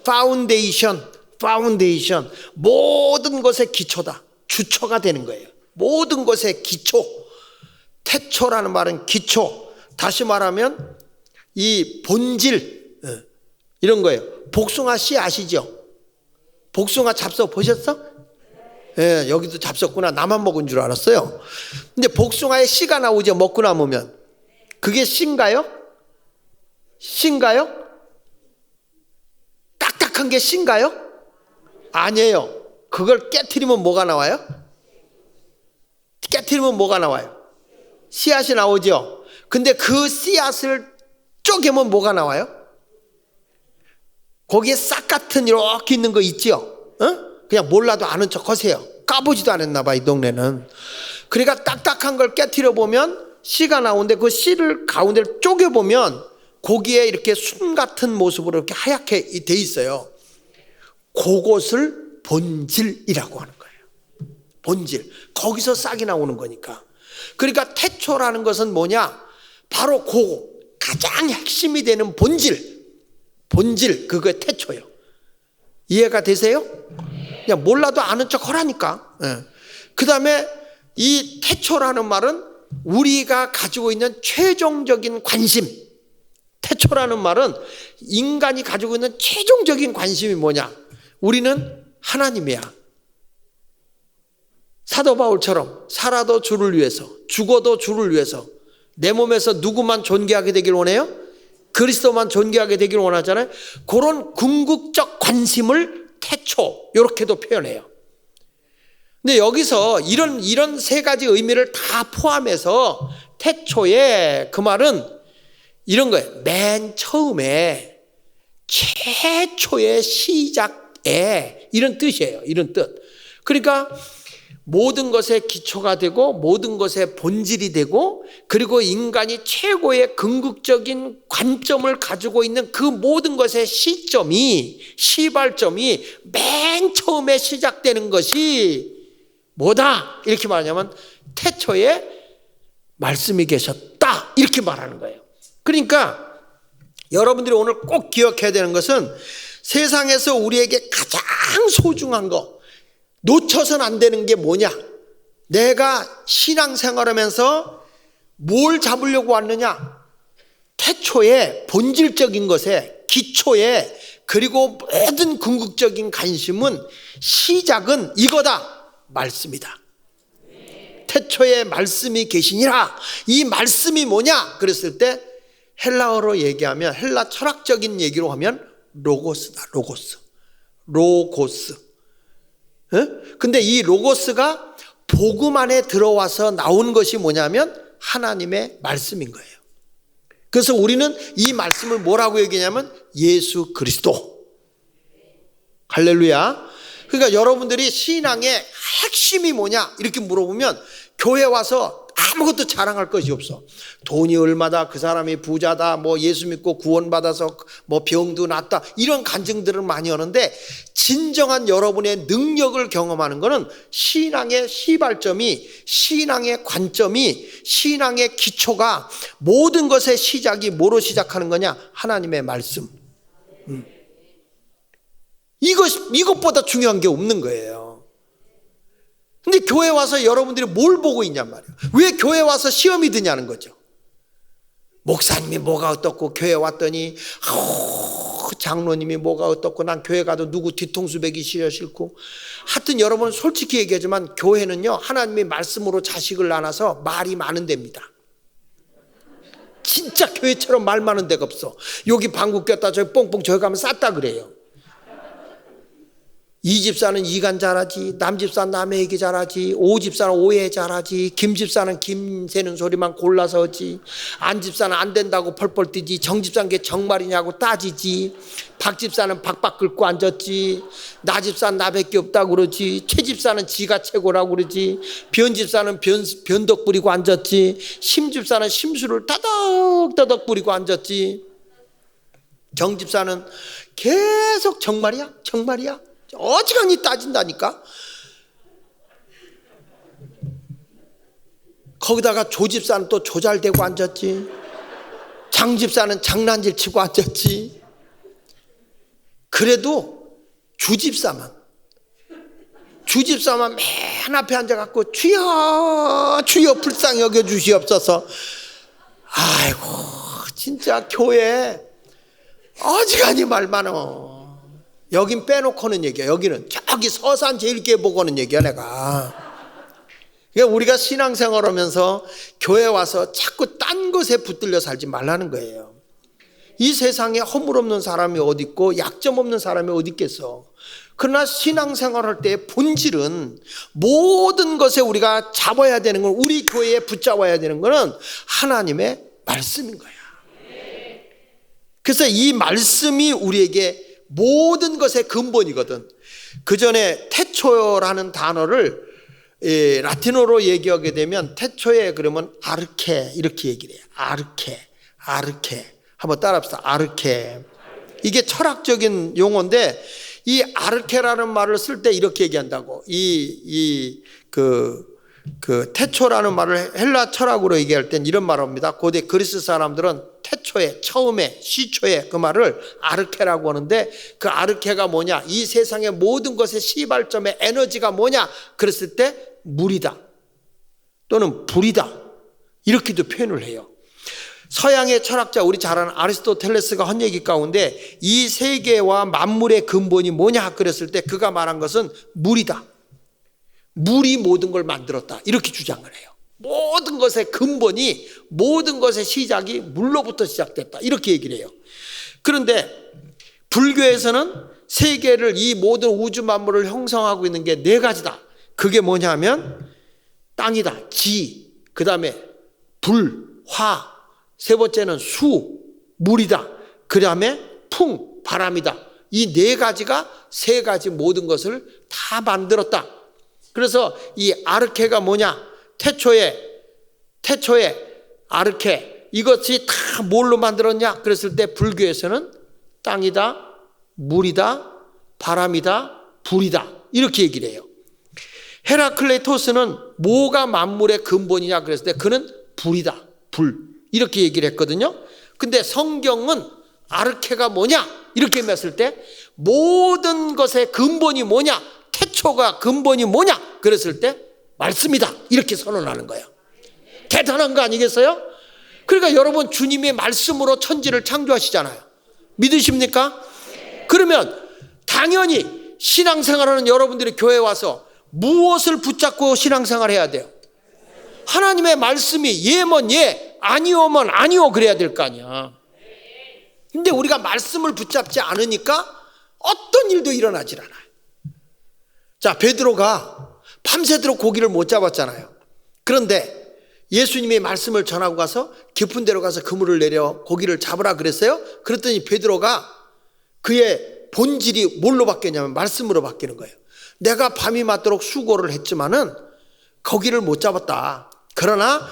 파운데이션. 모든 것의 기초다. 주처가 되는 거예요. 모든 것의 기초. 태초라는 말은 기초. 다시 말하면 이 본질, 이런 거예요. 복숭아 씨 아시죠? 복숭아 잡숴 보셨어? 예, 여기도 잡섰구나. 나만 먹은 줄 알았어요. 근데 복숭아에 씨가 나오죠. 먹고 남으면. 그게 씨인가요? 씨인가요? 딱딱한 게 씨인가요? 아니에요. 그걸 깨트리면 뭐가 나와요? 깨트리면 뭐가 나와요? 씨앗이 나오죠. 근데 그 씨앗을 쪼개면 뭐가 나와요? 거기에 싹 같은 이렇게 있는 거 있죠? 그냥 몰라도 아는 척 하세요. 까보지도 않았나 봐, 이 동네는. 그러니까 딱딱한 걸 깨트려 보면 씨가 나오는데 그 씨를 가운데를 쪼개 보면 거기에 이렇게 순 같은 모습으로 이렇게 하얗게 돼 있어요. 그것을 본질이라고 하는 거예요. 본질. 거기서 싹이 나오는 거니까. 그러니까 태초라는 것은 뭐냐? 바로 그 가장 핵심이 되는 본질, 그게 태초예요. 이해가 되세요? 그냥 몰라도 아는 척 하라니까. 그 다음에 이 태초라는 말은 우리가 가지고 있는 최종적인 관심. 태초라는 말은 인간이 가지고 있는 최종적인 관심이 뭐냐? 우리는 하나님이야. 사도 바울처럼 살아도 주를 위해서, 죽어도 주를 위해서, 내 몸에서 누구만 존귀하게 되길 원해요? 그리스도만 존귀하게 되길 원하잖아요. 그런 궁극적 관심을 태초, 이렇게도 표현해요. 근데 여기서 이런 세 가지 의미를 다 포함해서 태초에 그 말은 이런 거예요. 맨 처음에, 최초의 시작에, 이런 뜻이에요. 이런 뜻. 그러니까 모든 것의 기초가 되고 모든 것의 본질이 되고 그리고 인간이 최고의 궁극적인 관점을 가지고 있는 그 모든 것의 시발점이 맨 처음에 시작되는 것이 뭐다? 이렇게 말하냐면 태초에 말씀이 계셨다. 이렇게 말하는 거예요. 그러니까 여러분들이 오늘 꼭 기억해야 되는 것은 세상에서 우리에게 가장 소중한 거, 놓쳐서는 안 되는 게 뭐냐? 내가 신앙생활하면서 뭘 잡으려고 왔느냐? 태초에 본질적인 것에, 기초에, 그리고 모든 궁극적인 관심은, 시작은 이거다. 말씀이다. 태초에 말씀이 계시니라. 이 말씀이 뭐냐? 그랬을 때 헬라어로 얘기하면, 헬라 철학적인 얘기로 하면 로고스다. 로고스. 근데 이 로고스가 복음 안에 들어와서 나온 것이 뭐냐면 하나님의 말씀인 거예요. 그래서 우리는 이 말씀을 뭐라고 얘기하냐면 예수 그리스도. 할렐루야. 그러니까 여러분들이 신앙의 핵심이 뭐냐 이렇게 물어보면 교회 와서 아무것도 자랑할 것이 없어. 돈이 얼마다, 그 사람이 부자다, 뭐 예수 믿고 구원받아서 뭐 병도 낫다, 이런 간증들을 많이 하는데 진정한 여러분의 능력을 경험하는 것은 신앙의 시발점이, 신앙의 관점이, 신앙의 기초가, 모든 것의 시작이 뭐로 시작하는 거냐? 하나님의 말씀. 이것보다 중요한 게 없는 거예요. 근데 교회 와서 여러분들이 뭘 보고 있냔 말이에요. 왜 교회 와서 시험이 드냐는 거죠. 목사님이 뭐가 어떻고 교회 왔더니 장로님이 뭐가 어떻고 난 교회 가도 누구 뒤통수 베기 싫고. 하여튼 여러분 솔직히 얘기하지만 교회는요 하나님의 말씀으로 자식을 낳아서 말이 많은 데입니다. 진짜 교회처럼 말 많은 데가 없어. 여기 방구 꼈다 저기 뽕뽕 저기 가면 쌌다 그래요. 이 집사는 이간 잘하지, 남 집사는 남의 얘기 잘하지, 오 집사는 오해 잘하지, 김 집사는 김 새는 소리만 골라서 하지, 안 집사는 안 된다고 펄펄 뛰지, 정 집사는 게 정말이냐고 따지지, 박 집사는 박박 긁고 앉았지, 나 집사는 나밖에 없다고 그러지, 최 집사는 지가 최고라고 그러지, 변 집사는 변덕 부리고 앉았지, 심 집사는 심술을 따덕따덕 부리고 앉았지, 정 집사는 계속 정말이야? 정말이야? 어지간히 따진다니까. 거기다가 조 집사는 또 조잘대고 앉았지, 장 집사는 장난질 치고 앉았지. 그래도 주 집사만 맨 앞에 앉아갖고 주여 주여 불쌍히 여겨주시옵소서. 아이고 진짜 교회 어지간히 말 많어. 여긴 빼놓고는 얘기야. 여기는 저기 서산 제일교회 보고 하는 얘기야 내가. 그러니까 우리가 신앙생활 하면서 교회 와서 자꾸 딴 것에 붙들려 살지 말라는 거예요. 이 세상에 허물 없는 사람이 어디 있고 약점 없는 사람이 어디 있겠어. 그러나 신앙생활 할 때의 본질은 모든 것에 우리가 잡아야 되는 건, 우리 교회에 붙잡아야 되는 것은 하나님의 말씀인 거야. 그래서 이 말씀이 우리에게 모든 것의 근본이거든. 그 전에 태초라는 단어를 라틴어로 얘기하게 되면 태초에 그러면 아르케 이렇게 얘기를 해요. 아르케. 한번 따라합시다. 아르케. 이게 철학적인 용어인데 이 아르케라는 말을 쓸 때 이렇게 얘기한다고. 그 태초라는 말을 헬라 철학으로 얘기할 땐 이런 말을 합니다. 고대 그리스 사람들은 태초에, 처음에, 시초에 그 말을 아르케라고 하는데, 그 아르케가 뭐냐, 이 세상의 모든 것의 시발점의 에너지가 뭐냐 그랬을 때 물이다 또는 불이다 이렇게도 표현을 해요. 서양의 철학자 우리 잘 아는 아리스토텔레스가 한 얘기 가운데 이 세계와 만물의 근본이 뭐냐 그랬을 때 그가 말한 것은 물이다. 물이 모든 걸 만들었다 이렇게 주장을 해요. 모든 것의 근본이, 모든 것의 시작이 물로부터 시작됐다 이렇게 얘기를 해요. 그런데 불교에서는 세계를, 이 모든 우주 만물을 형성하고 있는 게 네 가지다. 그게 뭐냐면 땅이다, 지, 그 다음에 불, 화, 세 번째는 수, 물이다, 그 다음에 풍, 바람이다. 이 네 가지가 세 가지 모든 것을 다 만들었다. 그래서 이 아르케가 뭐냐, 태초에 아르케, 이것이 다 뭘로 만들었냐 그랬을 때 불교에서는 땅이다, 물이다, 바람이다, 불이다 이렇게 얘기를 해요. 헤라클레이토스는 뭐가 만물의 근본이냐 그랬을 때 그는 불이다, 불 이렇게 얘기를 했거든요. 근데 성경은 아르케가 뭐냐 이렇게 했을 때 모든 것의 근본이 뭐냐, 태초가 근본이 뭐냐 그랬을 때 말씀이다 이렇게 선언하는 거예요. 대단한 거 아니겠어요? 그러니까 여러분 주님의 말씀으로 천지를 창조하시잖아요. 믿으십니까? 그러면 당연히 신앙생활하는 여러분들이 교회에 와서 무엇을 붙잡고 신앙생활해야 돼요? 하나님의 말씀이 예면 예, 아니오면 아니오 그래야 될 거 아니야. 근데 우리가 말씀을 붙잡지 않으니까 어떤 일도 일어나질 않아요. 자, 베드로가 밤새도록 고기를 못 잡았잖아요. 그런데 예수님이 말씀을 전하고 가서 깊은 데로 가서 그물을 내려 고기를 잡으라 그랬어요. 그랬더니 베드로가 그의 본질이 뭘로 바뀌었냐면 말씀으로 바뀌는 거예요. 내가 밤이 맞도록 수고를 했지만은 고기를 못 잡았다. 그러나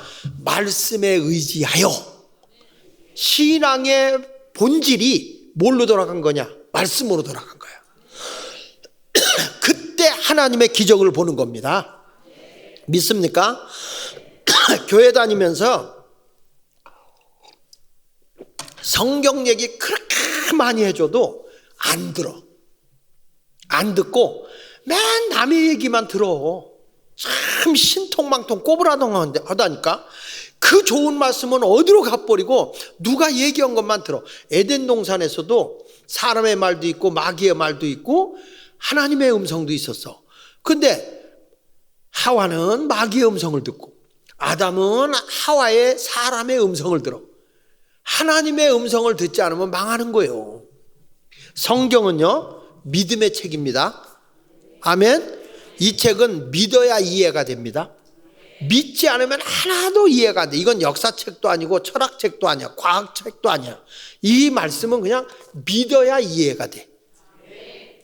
말씀에 의지하여, 신앙의 본질이 뭘로 돌아간 거냐? 말씀으로 돌아간 거예요. 그때 하나님의 기적을 보는 겁니다. 믿습니까? 교회 다니면서 성경 얘기 그렇게 많이 해줘도 안 들어. 안 듣고 맨 남의 얘기만 들어. 참 신통망통 꼬부라동하다니까. 그 좋은 말씀은 어디로 가버리고 누가 얘기한 것만 들어. 에덴 동산에서도 사람의 말도 있고 마귀의 말도 있고 하나님의 음성도 있었어. 근데 하와는 마귀의 음성을 듣고 아담은 하와의 사람의 음성을 들어. 하나님의 음성을 듣지 않으면 망하는 거예요. 성경은요, 믿음의 책입니다. 아멘. 이 책은 믿어야 이해가 됩니다. 믿지 않으면 하나도 이해가 안 돼. 이건 역사책도 아니고 철학책도 아니야. 과학책도 아니야. 이 말씀은 그냥 믿어야 이해가 돼.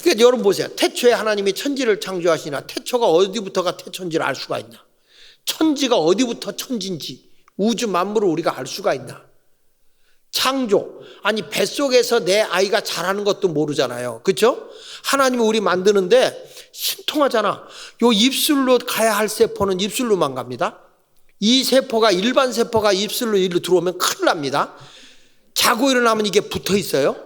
그러니까 여러분 보세요. 태초에 하나님이 천지를 창조하시나 태초가 어디부터가 태초인지를 알 수가 있나? 천지가 어디부터 천지인지 우주 만물을 우리가 알 수가 있나? 창조. 아니 뱃속에서 내 아이가 자라는 것도 모르잖아요. 그렇죠? 하나님이 우리 만드는데 신통하잖아. 요 입술로 가야 할 세포는 입술로만 갑니다. 이 세포가 일반 세포가 입술로 일로 들어오면 큰일 납니다. 자고 일어나면 이게 붙어 있어요.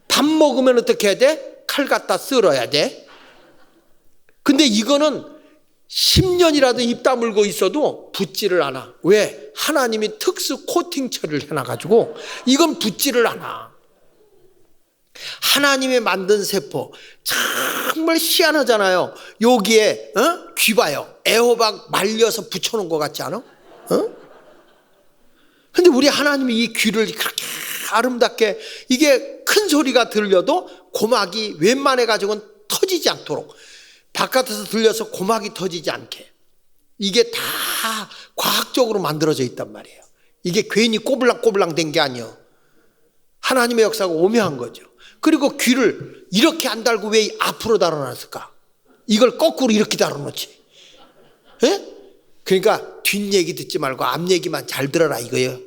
밥 먹으면 어떻게 해야 돼? 칼 갖다 썰어야 돼. 근데 이거는 10년이라도 입 다물고 있어도 붙지를 않아. 왜? 하나님이 특수 코팅 처리를 해놔가지고 이건 붙지를 않아. 하나님이 만든 세포 정말 희한하잖아요. 여기에 귀 봐요. 애호박 말려서 붙여놓은 것 같지 않아? 근데 우리 하나님이 이 귀를 그렇게 아름답게 이게 큰 소리가 들려도 고막이 웬만해가지고는 터지지 않도록 바깥에서 들려서 고막이 터지지 않게 이게 다 과학적으로 만들어져 있단 말이에요. 이게 괜히 꼬불랑꼬불랑 된 게 아니에요. 하나님의 역사가 오묘한 거죠. 그리고 귀를 이렇게 안 달고 왜 앞으로 달아놨을까? 이걸 거꾸로 이렇게 달아놓지. 예? 그러니까 뒷얘기 듣지 말고 앞얘기만 잘 들어라 이거예요.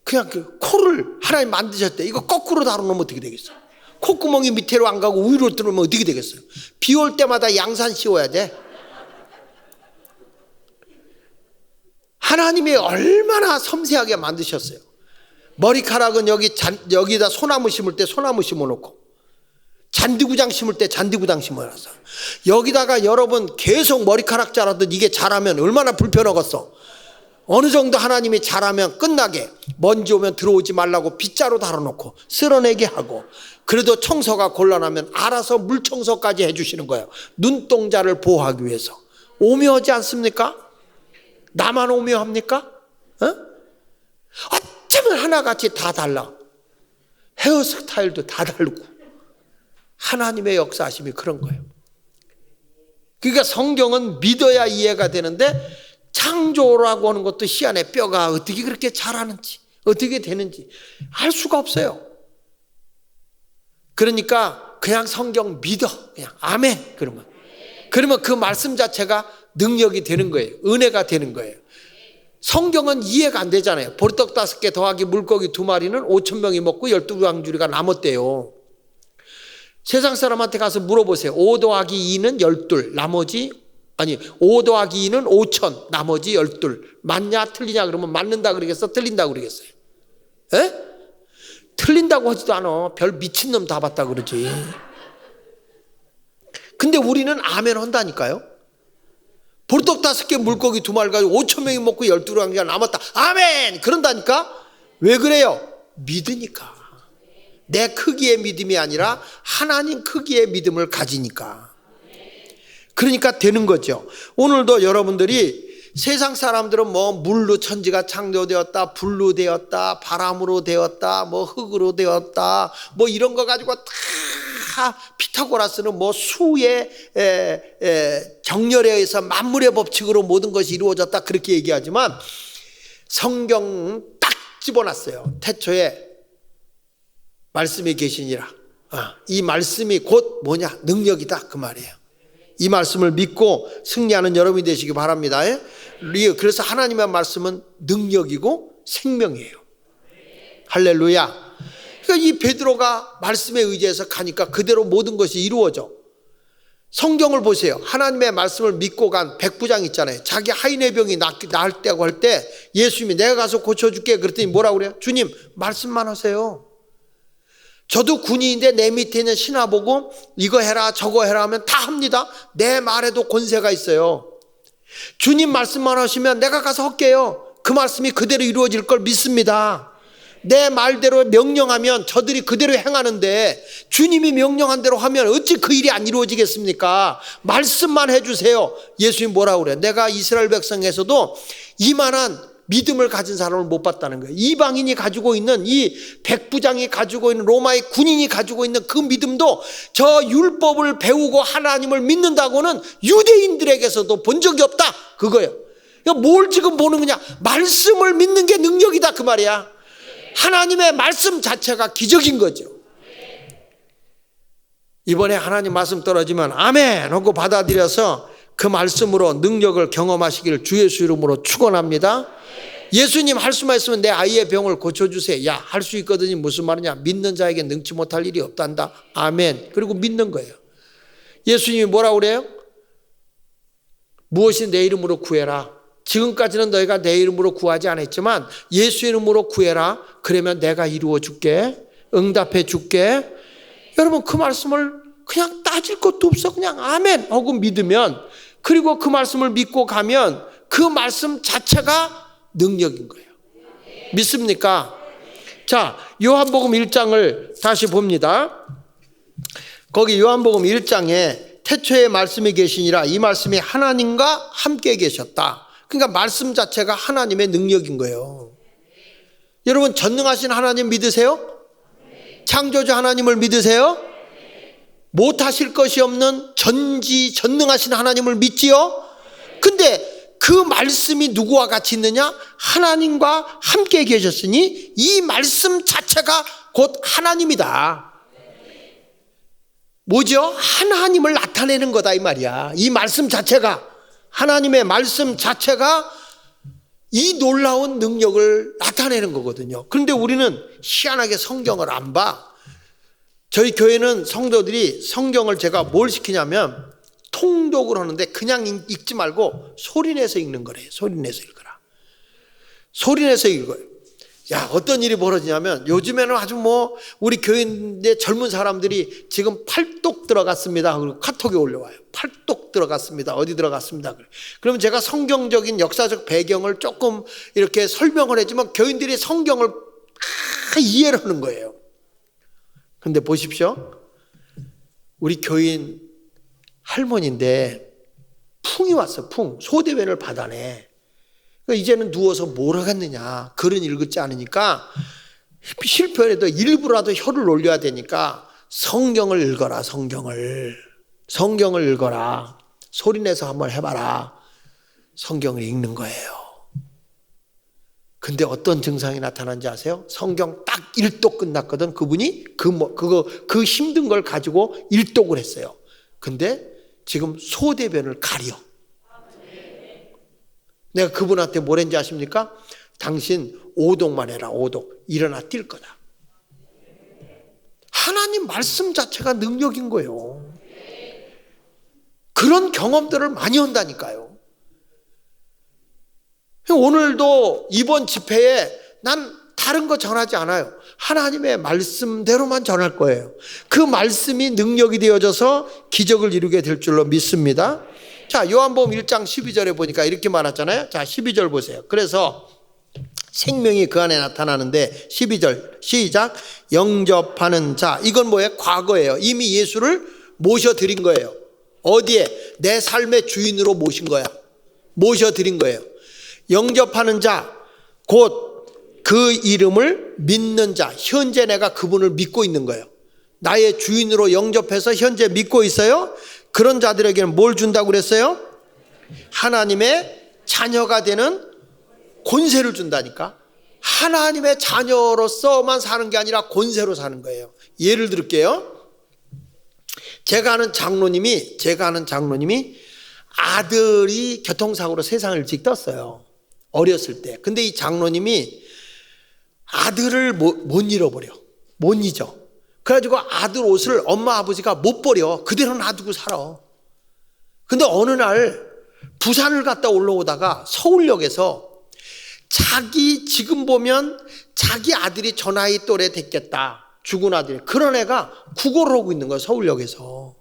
그냥 그 코를 하나님 만드셨대. 이거 거꾸로 달아놓으면 어떻게 되겠어? 콧구멍이 밑으로 안 가고 위로 들어오면 어떻게 되겠어요? 비 올 때마다 양산 씌워야 돼. 하나님이 얼마나 섬세하게 만드셨어요. 머리카락은 여기다 소나무 심을 때 소나무 심어놓고 잔디구장 심을 때 잔디구장 심어놨어. 여기다가 여러분 계속 머리카락 자라듯 이게 자라면 얼마나 불편하겠어. 어느 정도 하나님이 자라면 끝나게 먼지 오면 들어오지 말라고 빗자루 달아놓고 쓸어내게 하고 그래도 청소가 곤란하면 알아서 물청소까지 해주시는 거예요. 눈동자를 보호하기 위해서. 오묘하지 않습니까? 나만 오묘합니까? 어쩌면 하나같이 다 달라. 헤어스타일도 다 다르고. 하나님의 역사하심이 그런 거예요. 그러니까 성경은 믿어야 이해가 되는데 창조라고 하는 것도 희한해. 뼈가 어떻게 그렇게 자라는지 어떻게 되는지 알 수가 없어요. 그러니까 그냥 성경 믿어. 그냥 아멘. 그러면 그 말씀 자체가 능력이 되는 거예요. 은혜가 되는 거예요. 성경은 이해가 안 되잖아요. 보리떡 5개 더하기 물고기 2마리는 5,000명이 먹고 12광주리가 남았대요. 세상 사람한테 가서 물어보세요. 5 더하기 2는 12, 나머지 5 더하기 2는 5,000, 나머지 12. 맞냐 틀리냐 그러면 맞는다 그러겠어? 틀린다 그러겠어요? 에? 틀린다고 하지도 않아. 별 미친놈 다 봤다 그러지. 근데 우리는 아멘 한다니까요. 보리떡 5개 물고기 2마리 가지고 5,000명이 먹고 12광주리가 남았다. 아멘! 그런다니까? 왜 그래요? 믿으니까. 내 크기의 믿음이 아니라 하나님 크기의 믿음을 가지니까. 그러니까 되는 거죠. 오늘도 여러분들이 세상 사람들은 뭐 물로 천지가 창조되었다, 불로 되었다, 바람으로 되었다, 뭐 흙으로 되었다, 뭐 이런 거 가지고 다 피타고라스는 뭐 수의 정렬에 의해서 만물의 법칙으로 모든 것이 이루어졌다 그렇게 얘기하지만 성경 딱 집어놨어요. 태초에 말씀이 계시니라. 이 말씀이 곧 뭐냐? 능력이다 그 말이에요. 이 말씀을 믿고 승리하는 여러분이 되시기 바랍니다. 그래서 하나님의 말씀은 능력이고 생명이에요. 할렐루야. 그러니까 이 베드로가 말씀에 의지해서 가니까 그대로 모든 것이 이루어져. 성경을 보세요. 하나님의 말씀을 믿고 간 백부장 있잖아요. 자기 하인의 병이 나았다고 할 때 예수님이 내가 가서 고쳐줄게 그랬더니 뭐라고 그래요? 주님 말씀만 하세요. 저도 군인인데 내 밑에 있는 신하 보고 이거 해라 저거 해라 하면 다 합니다. 내 말에도 권세가 있어요. 주님 말씀만 하시면 내가 가서 할게요. 그 말씀이 그대로 이루어질 걸 믿습니다. 내 말대로 명령하면 저들이 그대로 행하는데 주님이 명령한 대로 하면 어찌 그 일이 안 이루어지겠습니까? 말씀만 해주세요. 예수님 뭐라고 그래요? 내가 이스라엘 백성에서도 이만한 믿음을 가진 사람을 못 봤다는 거예요. 이방인이 가지고 있는, 이 백부장이 가지고 있는, 로마의 군인이 가지고 있는 그 믿음도 저 율법을 배우고 하나님을 믿는다고는 유대인들에게서도 본 적이 없다, 그거예요. 그러니까 뭘 지금 보는 거냐? 말씀을 믿는 게 능력이다, 그 말이야. 하나님의 말씀 자체가 기적인 거죠. 이번에 하나님 말씀 떨어지면 아멘 하고 받아들여서 그 말씀으로 능력을 경험하시기를 주 예수 이름으로 축원합니다. 예수님 할 수만 있으면 내 아이의 병을 고쳐주세요. 야, 할 수 있거든요. 무슨 말이냐? 믿는 자에게 능치 못할 일이 없단다. 아멘. 그리고 믿는 거예요. 예수님이 뭐라고 그래요? 무엇이 내 이름으로 구해라. 지금까지는 너희가 내 이름으로 구하지 않았지만 예수 이름으로 구해라. 그러면 내가 이루어 줄게. 응답해 줄게. 여러분, 그 말씀을 그냥 따질 것도 없어. 그냥 아멘 하고 믿으면, 그리고 그 말씀을 믿고 가면 그 말씀 자체가 능력인 거예요. 믿습니까? 자, 요한복음 1장을 다시 봅니다. 거기 요한복음 1장에 태초에 말씀이 계시니라, 이 말씀이 하나님과 함께 계셨다. 그러니까 말씀 자체가 하나님의 능력인 거예요. 여러분, 전능하신 하나님 믿으세요? 창조주 하나님을 믿으세요? 못하실 것이 없는 전능하신 하나님을 믿지요? 근데 그 말씀이 누구와 같이 있느냐? 하나님과 함께 계셨으니 이 말씀 자체가 곧 하나님이다. 뭐죠? 하나님을 나타내는 거다, 이 말이야. 이 말씀 자체가, 하나님의 말씀 자체가 이 놀라운 능력을 나타내는 거거든요. 그런데 우리는 희한하게 성경을 안 봐. 저희 교회는 성도들이 성경을 제가 뭘 시키냐면 통독을 하는데 그냥 읽지 말고 소리내서 읽는 거래요. 소리내서 읽어라. 소리내서 읽어요. 야, 어떤 일이 벌어지냐면 요즘에는 아주 우리 교인의 젊은 사람들이 지금 팔독 들어갔습니다. 그리고 카톡에 올려와요. 팔독 들어갔습니다. 어디 들어갔습니다. 그러면 제가 성경적인 역사적 배경을 조금 이렇게 설명을 했지만 교인들이 성경을 이해를 하는 거예요. 근데 보십시오. 우리 교인 할머니인데 풍이 왔어. 풍. 소대변을 받아내. 그러니까 이제는 누워서 뭘 하겠느냐. 글은 읽지 않으니까 실패해도 일부라도 혀를 놀려야 되니까 성경을 읽어라. 성경을 읽어라. 소리내서 한번 해봐라. 성경을 읽는 거예요. 근데 어떤 증상이 나타난지 아세요? 성경 딱 1독 끝났거든. 그분이 그 힘든 걸 가지고 1독을 했어요. 근데 지금 소대변을 가려. 내가 그분한테 뭐랬는지 아십니까? 당신 5독만 해라. 5독. 일어나 뛸 거다. 하나님 말씀 자체가 능력인 거예요. 그런 경험들을 많이 한다니까요. 오늘도 이번 집회에 난 다른 거 전하지 않아요. 하나님의 말씀대로만 전할 거예요. 그 말씀이 능력이 되어져서 기적을 이루게 될 줄로 믿습니다. 자, 요한복음 1장 12절에 보니까 이렇게 말하잖아요. 자, 12절 보세요. 그래서 생명이 그 안에 나타나는데 12절 시작. 영접하는 자. 이건 뭐예요? 과거예요. 이미 예수를 모셔드린 거예요. 어디에? 내 삶의 주인으로 모신 거야. 모셔드린 거예요. 영접하는 자, 곧 그 이름을 믿는 자. 현재 내가 그분을 믿고 있는 거예요. 나의 주인으로 영접해서 현재 믿고 있어요. 그런 자들에게는 뭘 준다고 그랬어요? 하나님의 자녀가 되는 권세를 준다니까. 하나님의 자녀로서만 사는 게 아니라 권세로 사는 거예요. 예를 들을게요. 제가 아는 장로님이 아들이 교통사고로 세상을 일찍 떴어요. 어렸을 때. 근데 이 장로님이 아들을 못 잃어버려. 못 잊어. 그래가지고 아들 옷을 엄마 아버지가 못 버려. 그대로 놔두고 살아. 근데 어느 날 부산을 갔다 올라오다가 서울역에서 지금 보면 자기 아들이 저 나이 또래 됐겠다. 죽은 아들이. 그런 애가 구걸을 하고 있는 거야, 서울역에서.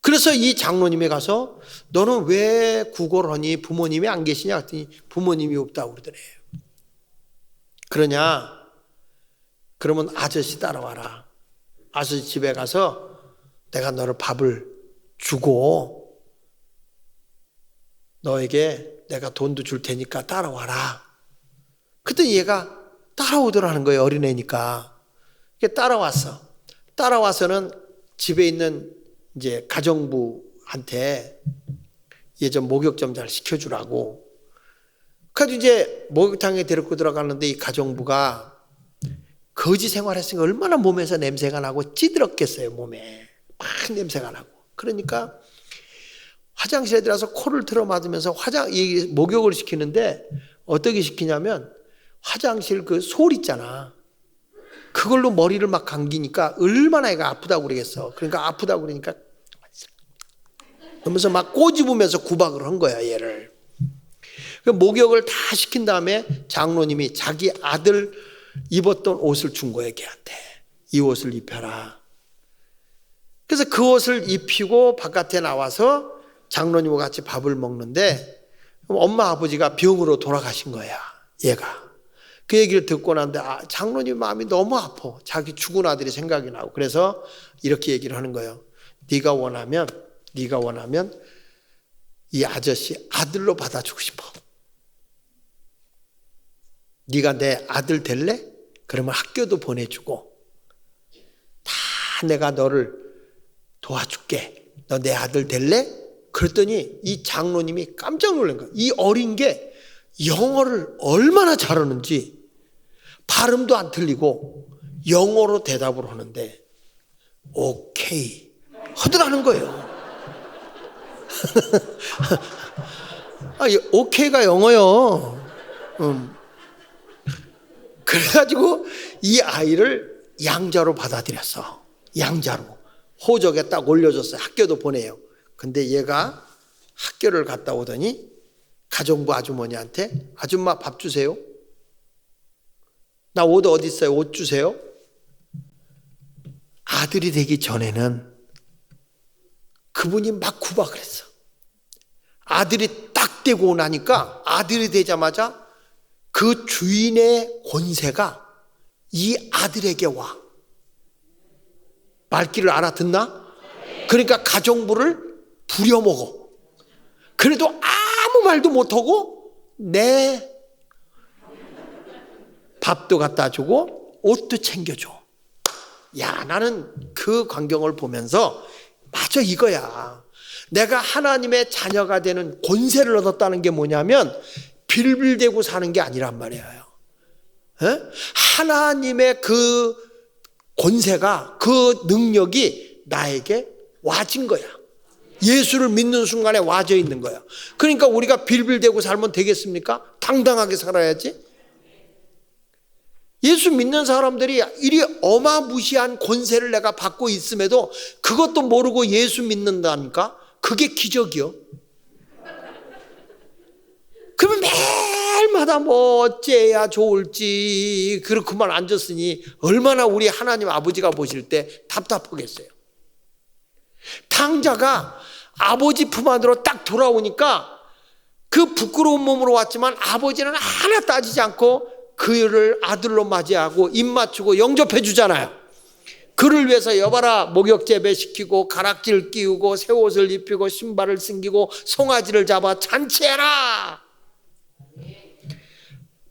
그래서 이 장로님이 가서 너는 왜 구걸을 하니? 부모님이 안 계시냐? 했더니 부모님이 없다고 그러더래요. 그러냐? 그러면 아저씨 따라와라. 아저씨 집에 가서 내가 너를 밥을 주고 너에게 내가 돈도 줄 테니까 따라와라. 그때 얘가 따라오더라는 거예요. 어린애니까. 따라왔어. 따라와서는 집에 있는 이제 가정부한테 얘 좀 목욕 좀 잘 시켜주라고. 그래서 이제 목욕탕에 데리고 들어가는데 이 가정부가 거지 생활했으니까 얼마나 몸에서 냄새가 나고 찌들었겠어요. 몸에 막 냄새가 나고. 그러니까 화장실에 들어가서 코를 틀어맞으면서 목욕을 시키는데 어떻게 시키냐면 화장실 그 솔 있잖아. 그걸로 머리를 막 감기니까 얼마나 애가 아프다고 그러겠어. 그러니까 아프다고 그러니까 그러면서 막 꼬집으면서 구박을 한 거야, 얘를. 그 목욕을 다 시킨 다음에 장로님이 자기 아들 입었던 옷을 준 거예요, 걔한테. 이 옷을 입혀라. 그래서 그 옷을 입히고 바깥에 나와서 장로님과 같이 밥을 먹는데 엄마 아버지가 병으로 돌아가신 거야, 얘가. 그 얘기를 듣고 났는데 장로님 마음이 너무 아파. 자기 죽은 아들이 생각이 나고. 그래서 이렇게 얘기를 하는 거예요. 네가 원하면 이 아저씨 아들로 받아주고 싶어. 네가 내 아들 될래? 그러면 학교도 보내주고 다 내가 너를 도와줄게. 너 내 아들 될래? 그랬더니 이 장로님이 깜짝 놀란 거야. 이 어린 게 영어를 얼마나 잘하는지 발음도 안 틀리고 영어로 대답을 하는데 오케이 하더라는 거예요. 오케이가 영어요. 그래가지고 이 아이를 양자로 받아들였어. 양자로. 호적에 딱 올려줬어요. 학교도 보내요. 근데 얘가 학교를 갔다 오더니 가정부 아주머니한테 아줌마 밥 주세요. 나 옷 어디 있어요? 옷 주세요. 아들이 되기 전에는 그분이 막 구박을 했어. 아들이 딱 되고 나니까 아들이 되자마자 그 주인의 권세가 이 아들에게 와. 말귀를 알아듣나? 그러니까 가정부를 부려먹어. 그래도 아무 말도 못하고 내 밥도 갖다 주고 옷도 챙겨줘. 야, 나는 그 광경을 보면서 맞아, 이거야. 내가 하나님의 자녀가 되는 권세를 얻었다는 게 뭐냐면 빌빌대고 사는 게 아니란 말이에요. 에? 하나님의 그 권세가, 그 능력이 나에게 와진 거야. 예수를 믿는 순간에 와져 있는 거야. 그러니까 우리가 빌빌대고 살면 되겠습니까? 당당하게 살아야지. 예수 믿는 사람들이 이리 어마무시한 권세를 내가 받고 있음에도 그것도 모르고 예수 믿는다니까? 그게 기적이요. 그러면 매일마다 뭐 어째야 좋을지 그렇게만 앉았으니 얼마나 우리 하나님 아버지가 보실 때 답답하겠어요. 탕자가 아버지 품 안으로 딱 돌아오니까 그 부끄러운 몸으로 왔지만 아버지는 하나 따지지 않고 그를 아들로 맞이하고 입 맞추고 영접해 주잖아요. 그를 위해서 여봐라 목욕 재배시키고 가락지를 끼우고 새 옷을 입히고 신발을 신기고 송아지를 잡아 잔치해라.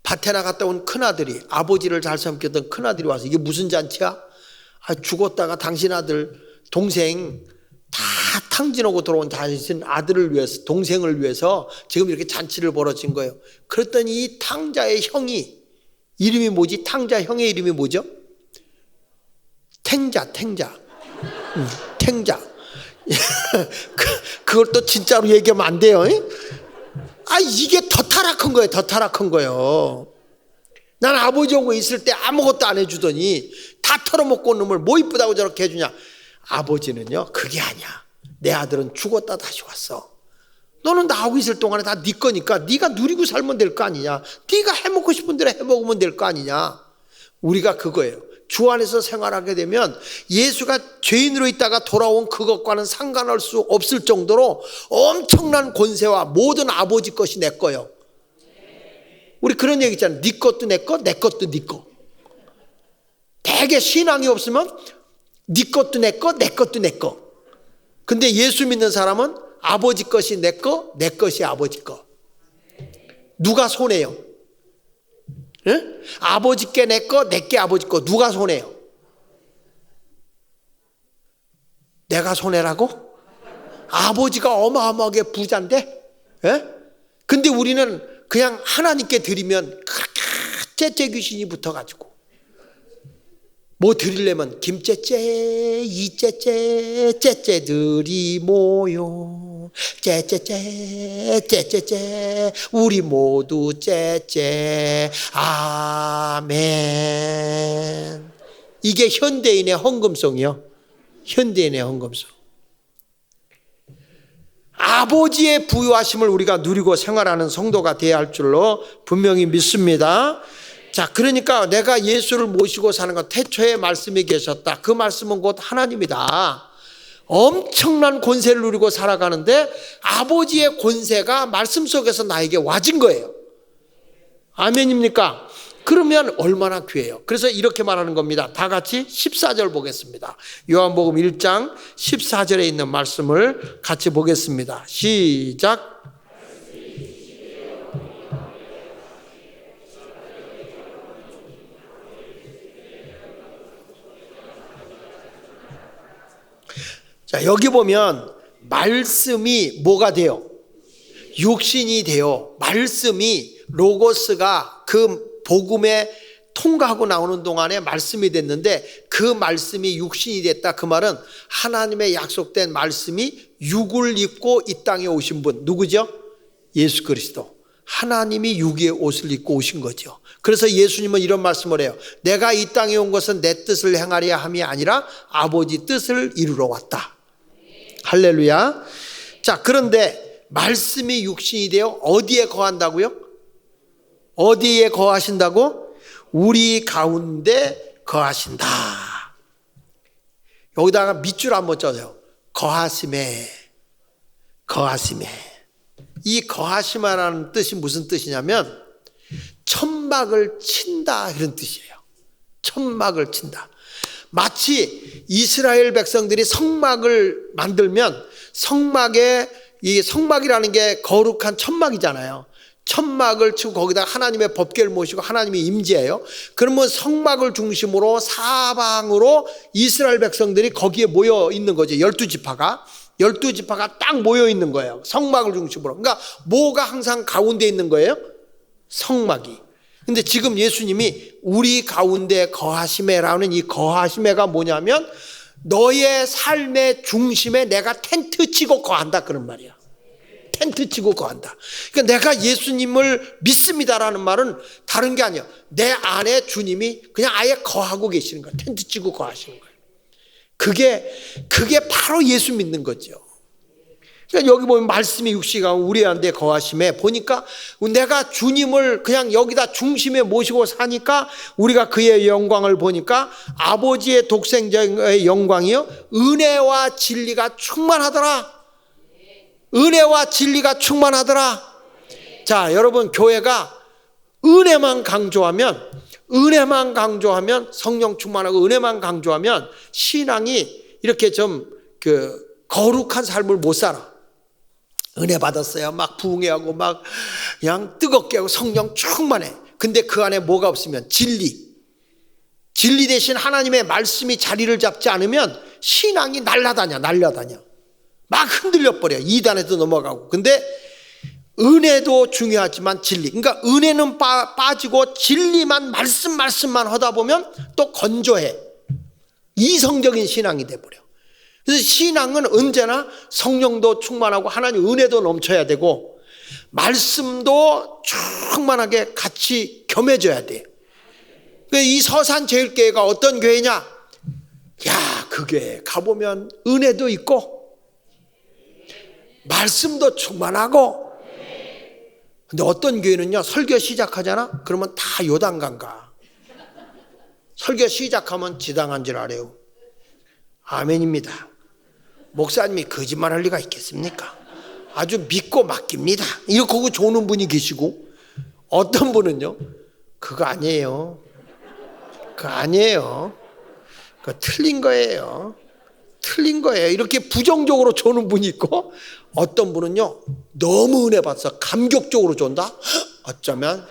밭에 나갔다 온 큰아들이, 아버지를 잘 섬겼던 큰아들이 와서 이게 무슨 잔치야? 죽었다가 당신 아들 동생 다 탕진하고 들어온 당신 아들을 위해서, 동생을 위해서 지금 이렇게 잔치를 벌어진 거예요. 그랬더니 이 탕자의 형이 이름이 뭐지? 탕자 형의 이름이 뭐죠? 탱자. 그걸 또 진짜로 얘기하면 안 돼요. 이게 더 타락한 거예요. 난 아버지하고 있을 때 아무것도 안 해주더니 다 털어먹고 놈을 뭐 이쁘다고 저렇게 해주냐. 아버지는요, 그게 아니야. 내 아들은 죽었다 다시 왔어. 너는 나하고 있을 동안에 다 네 거니까 네가 누리고 살면 될 거 아니냐. 네가 해먹고 싶은 대로 해먹으면 될 거 아니냐. 우리가 그거예요. 주 안에서 생활하게 되면 예수가 죄인으로 있다가 돌아온 그것과는 상관할 수 없을 정도로 엄청난 권세와 모든 아버지 것이 내 거예요. 우리 그런 얘기 있잖아요. 네 것도 내 거, 내 것도 네 거. 대개 신앙이 없으면 네 것도 내 거, 내 것도 내 거. 근데 예수 믿는 사람은 아버지 것이 내 거, 내 것이 아버지 거. 누가 손해요? 응? 아버지께 내 거, 내게 아버지 거. 누가 손해요? 내가 손해라고? 아버지가 어마어마하게 부자인데? 예? 근데 우리는 그냥 하나님께 드리면 째째 귀신이 붙어가지고 뭐 드리려면 김째째, 이째째, 째째들이 모여 째째째, 째째째, 우리 모두 째째, 아멘. 이게 현대인의 헌금송이요. 현대인의 헌금송. 아버지의 부유하심을 우리가 누리고 생활하는 성도가 되어야 할 줄로 분명히 믿습니다. 자, 그러니까 내가 예수를 모시고 사는 건 태초에 말씀이 계셨다. 그 말씀은 곧 하나님이다. 엄청난 권세를 누리고 살아가는데 아버지의 권세가 말씀 속에서 나에게 와진 거예요. 아멘입니까? 그러면 얼마나 귀해요. 그래서 이렇게 말하는 겁니다. 다 같이 14절 보겠습니다. 요한복음 1장 14절에 있는 말씀을 같이 보겠습니다. 시작. 자, 여기 보면 말씀이 뭐가 돼요? 육신이 돼요. 말씀이 로고스가 그 복음에 통과하고 나오는 동안에 말씀이 됐는데 그 말씀이 육신이 됐다. 그 말은 하나님의 약속된 말씀이 육을 입고 이 땅에 오신 분 누구죠? 예수 그리스도. 하나님이 육의 옷을 입고 오신 거죠. 그래서 예수님은 이런 말씀을 해요. 내가 이 땅에 온 것은 내 뜻을 행하려 함이 아니라 아버지 뜻을 이루러 왔다. 할렐루야. 자, 그런데 말씀이 육신이 되어 어디에 거한다고요? 어디에 거하신다고? 우리 가운데 거하신다. 여기다가 밑줄 한번 쳐줘요. 거하심에, 거하심에. 이 거하심이라는 뜻이 무슨 뜻이냐면 천막을 친다 이런 뜻이에요. 천막을 친다. 마치 이스라엘 백성들이 성막을 만들면 성막에 이 성막이라는 게 거룩한 천막이잖아요. 천막을 치고 거기다 하나님의 법궤를 모시고 하나님이 임재해요. 그러면 성막을 중심으로 사방으로 이스라엘 백성들이 거기에 모여 있는 거죠. 12지파가 딱 모여 있는 거예요. 성막을 중심으로. 그러니까 뭐가 항상 가운데 있는 거예요? 성막이. 근데 지금 예수님이 우리 가운데 거하심에라는 이 거하심에가 뭐냐면 너의 삶의 중심에 내가 텐트 치고 거한다 그런 말이야. 텐트 치고 거한다. 그러니까 내가 예수님을 믿습니다라는 말은 다른 게 아니야. 내 안에 주님이 그냥 아예 거하고 계시는 거야. 텐트 치고 거하시는 거야. 그게 바로 예수 믿는 거죠. 그러니까 여기 보면 말씀이 육시가 우리한테 거하심에 보니까 내가 주님을 그냥 여기다 중심에 모시고 사니까 우리가 그의 영광을 보니까 아버지의 독생자의 영광이요 은혜와 진리가 충만하더라. 은혜와 진리가 충만하더라. 자, 여러분 교회가 은혜만 강조하면 성령 충만하고 은혜만 강조하면 신앙이 이렇게 좀 거룩한 삶을 못 살아. 은혜 받았어요. 막 부흥회하고 막 그냥 뜨겁게 하고 성령 충만해. 근데 그 안에 뭐가 없으면 진리 대신 하나님의 말씀이 자리를 잡지 않으면 신앙이 날라다녀. 막 흔들려 버려. 이단에도 넘어가고. 근데 은혜도 중요하지만 진리. 그러니까 은혜는 빠지고 진리만 말씀만 하다 보면 또 건조해. 이성적인 신앙이 돼버려. 그래서 신앙은 언제나 성령도 충만하고 하나님 은혜도 넘쳐야 되고 말씀도 충만하게 같이 겸해져야 돼. 이 서산제일교회가 어떤 교회냐? 야, 그 교회 가보면 은혜도 있고 말씀도 충만하고. 근데 어떤 교회는요 설교 시작하잖아? 그러면 다 요단강 가. 설교 시작하면 지당한 줄 알아요. 아멘입니다. 목사님이 거짓말할 리가 있겠습니까? 아주 믿고 맡깁니다. 이렇게 하고 조는 분이 계시고, 어떤 분은요, 그거 아니에요. 그거 아니에요. 그거 틀린 거예요. 틀린 거예요. 이렇게 부정적으로 조는 분이 있고, 어떤 분은요, 너무 은혜 받아서 감격적으로 존다? 어쩌면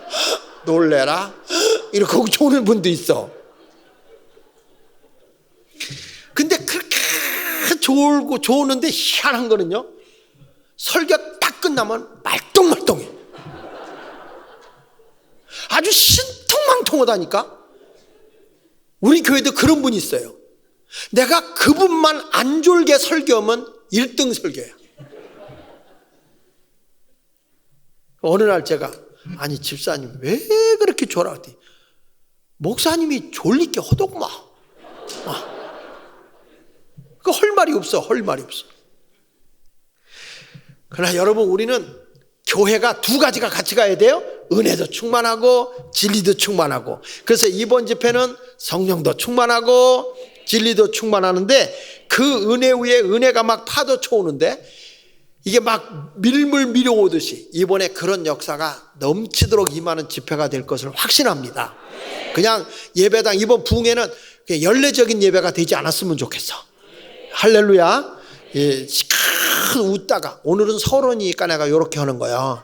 놀래라? 이렇게 하고 조는 분도 있어. 근데 그렇게 졸고 조는데 희한한 거는요, 설교 딱 끝나면 말똥말똥해. 아주 신통망통하다니까. 우리 교회도 그런 분이 있어요. 내가 그분만 안 졸게 설교하면 1등 설교야. 어느 날 제가, 아니 집사님 왜 그렇게 졸아? 목사님이 졸리게 허독마. 그 할 말이 없어. 할 말이 없어. 그러나 여러분, 우리는 교회가 두 가지가 같이 가야 돼요. 은혜도 충만하고 진리도 충만하고. 그래서 이번 집회는 성령도 충만하고 진리도 충만하는데, 그 은혜 위에 은혜가 막 파도 쳐오는데, 이게 막 밀물 밀어오듯이 이번에 그런 역사가 넘치도록 임하는 집회가 될 것을 확신합니다. 그냥 예배당, 이번 부흥회는 그냥 연례적인 예배가 되지 않았으면 좋겠어. 할렐루야. 예, 시크르 웃다가, 오늘은 설원이니까 내가 이렇게 하는 거야.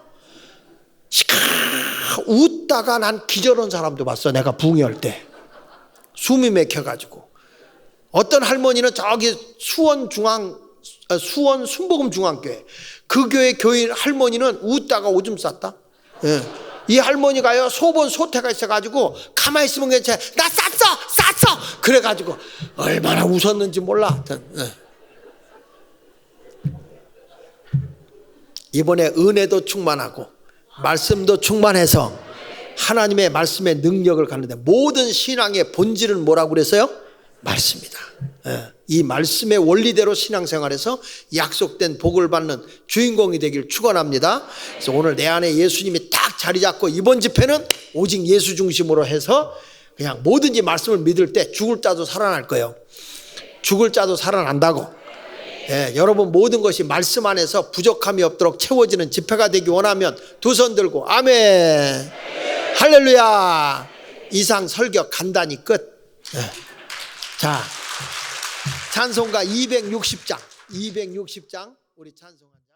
시크르 웃다가 난 기절한 사람도 봤어. 내가 부흥회 때 숨이 막혀가지고. 어떤 할머니는 저기 수원 순복음 중앙교회, 그 교회 교인 할머니는 웃다가 오줌 쌌다. 예. 이 할머니가요, 소본 소태가 있어가지고 가만히 있으면 괜찮아. 나 쌌어. 그래가지고 얼마나 웃었는지 몰라. 예. 이번에 은혜도 충만하고 말씀도 충만해서 하나님의 말씀의 능력을 갖는데, 모든 신앙의 본질은 뭐라고 그랬어요? 말씀이다. 이 말씀의 원리대로 신앙생활에서 약속된 복을 받는 주인공이 되길 축원합니다. 그래서 오늘 내 안에 예수님이 딱 자리 잡고, 이번 집회는 오직 예수 중심으로 해서 그냥 뭐든지 말씀을 믿을 때 죽을 자도 살아날 거예요. 죽을 자도 살아난다고. 예, 여러분 모든 것이 말씀 안에서 부족함이 없도록 채워지는 집회가 되기 원하면 두 손 들고 아멘. 할렐루야. 이상 설교 간단히 끝. 예. 자, 찬송가 260장 우리 찬송합니다.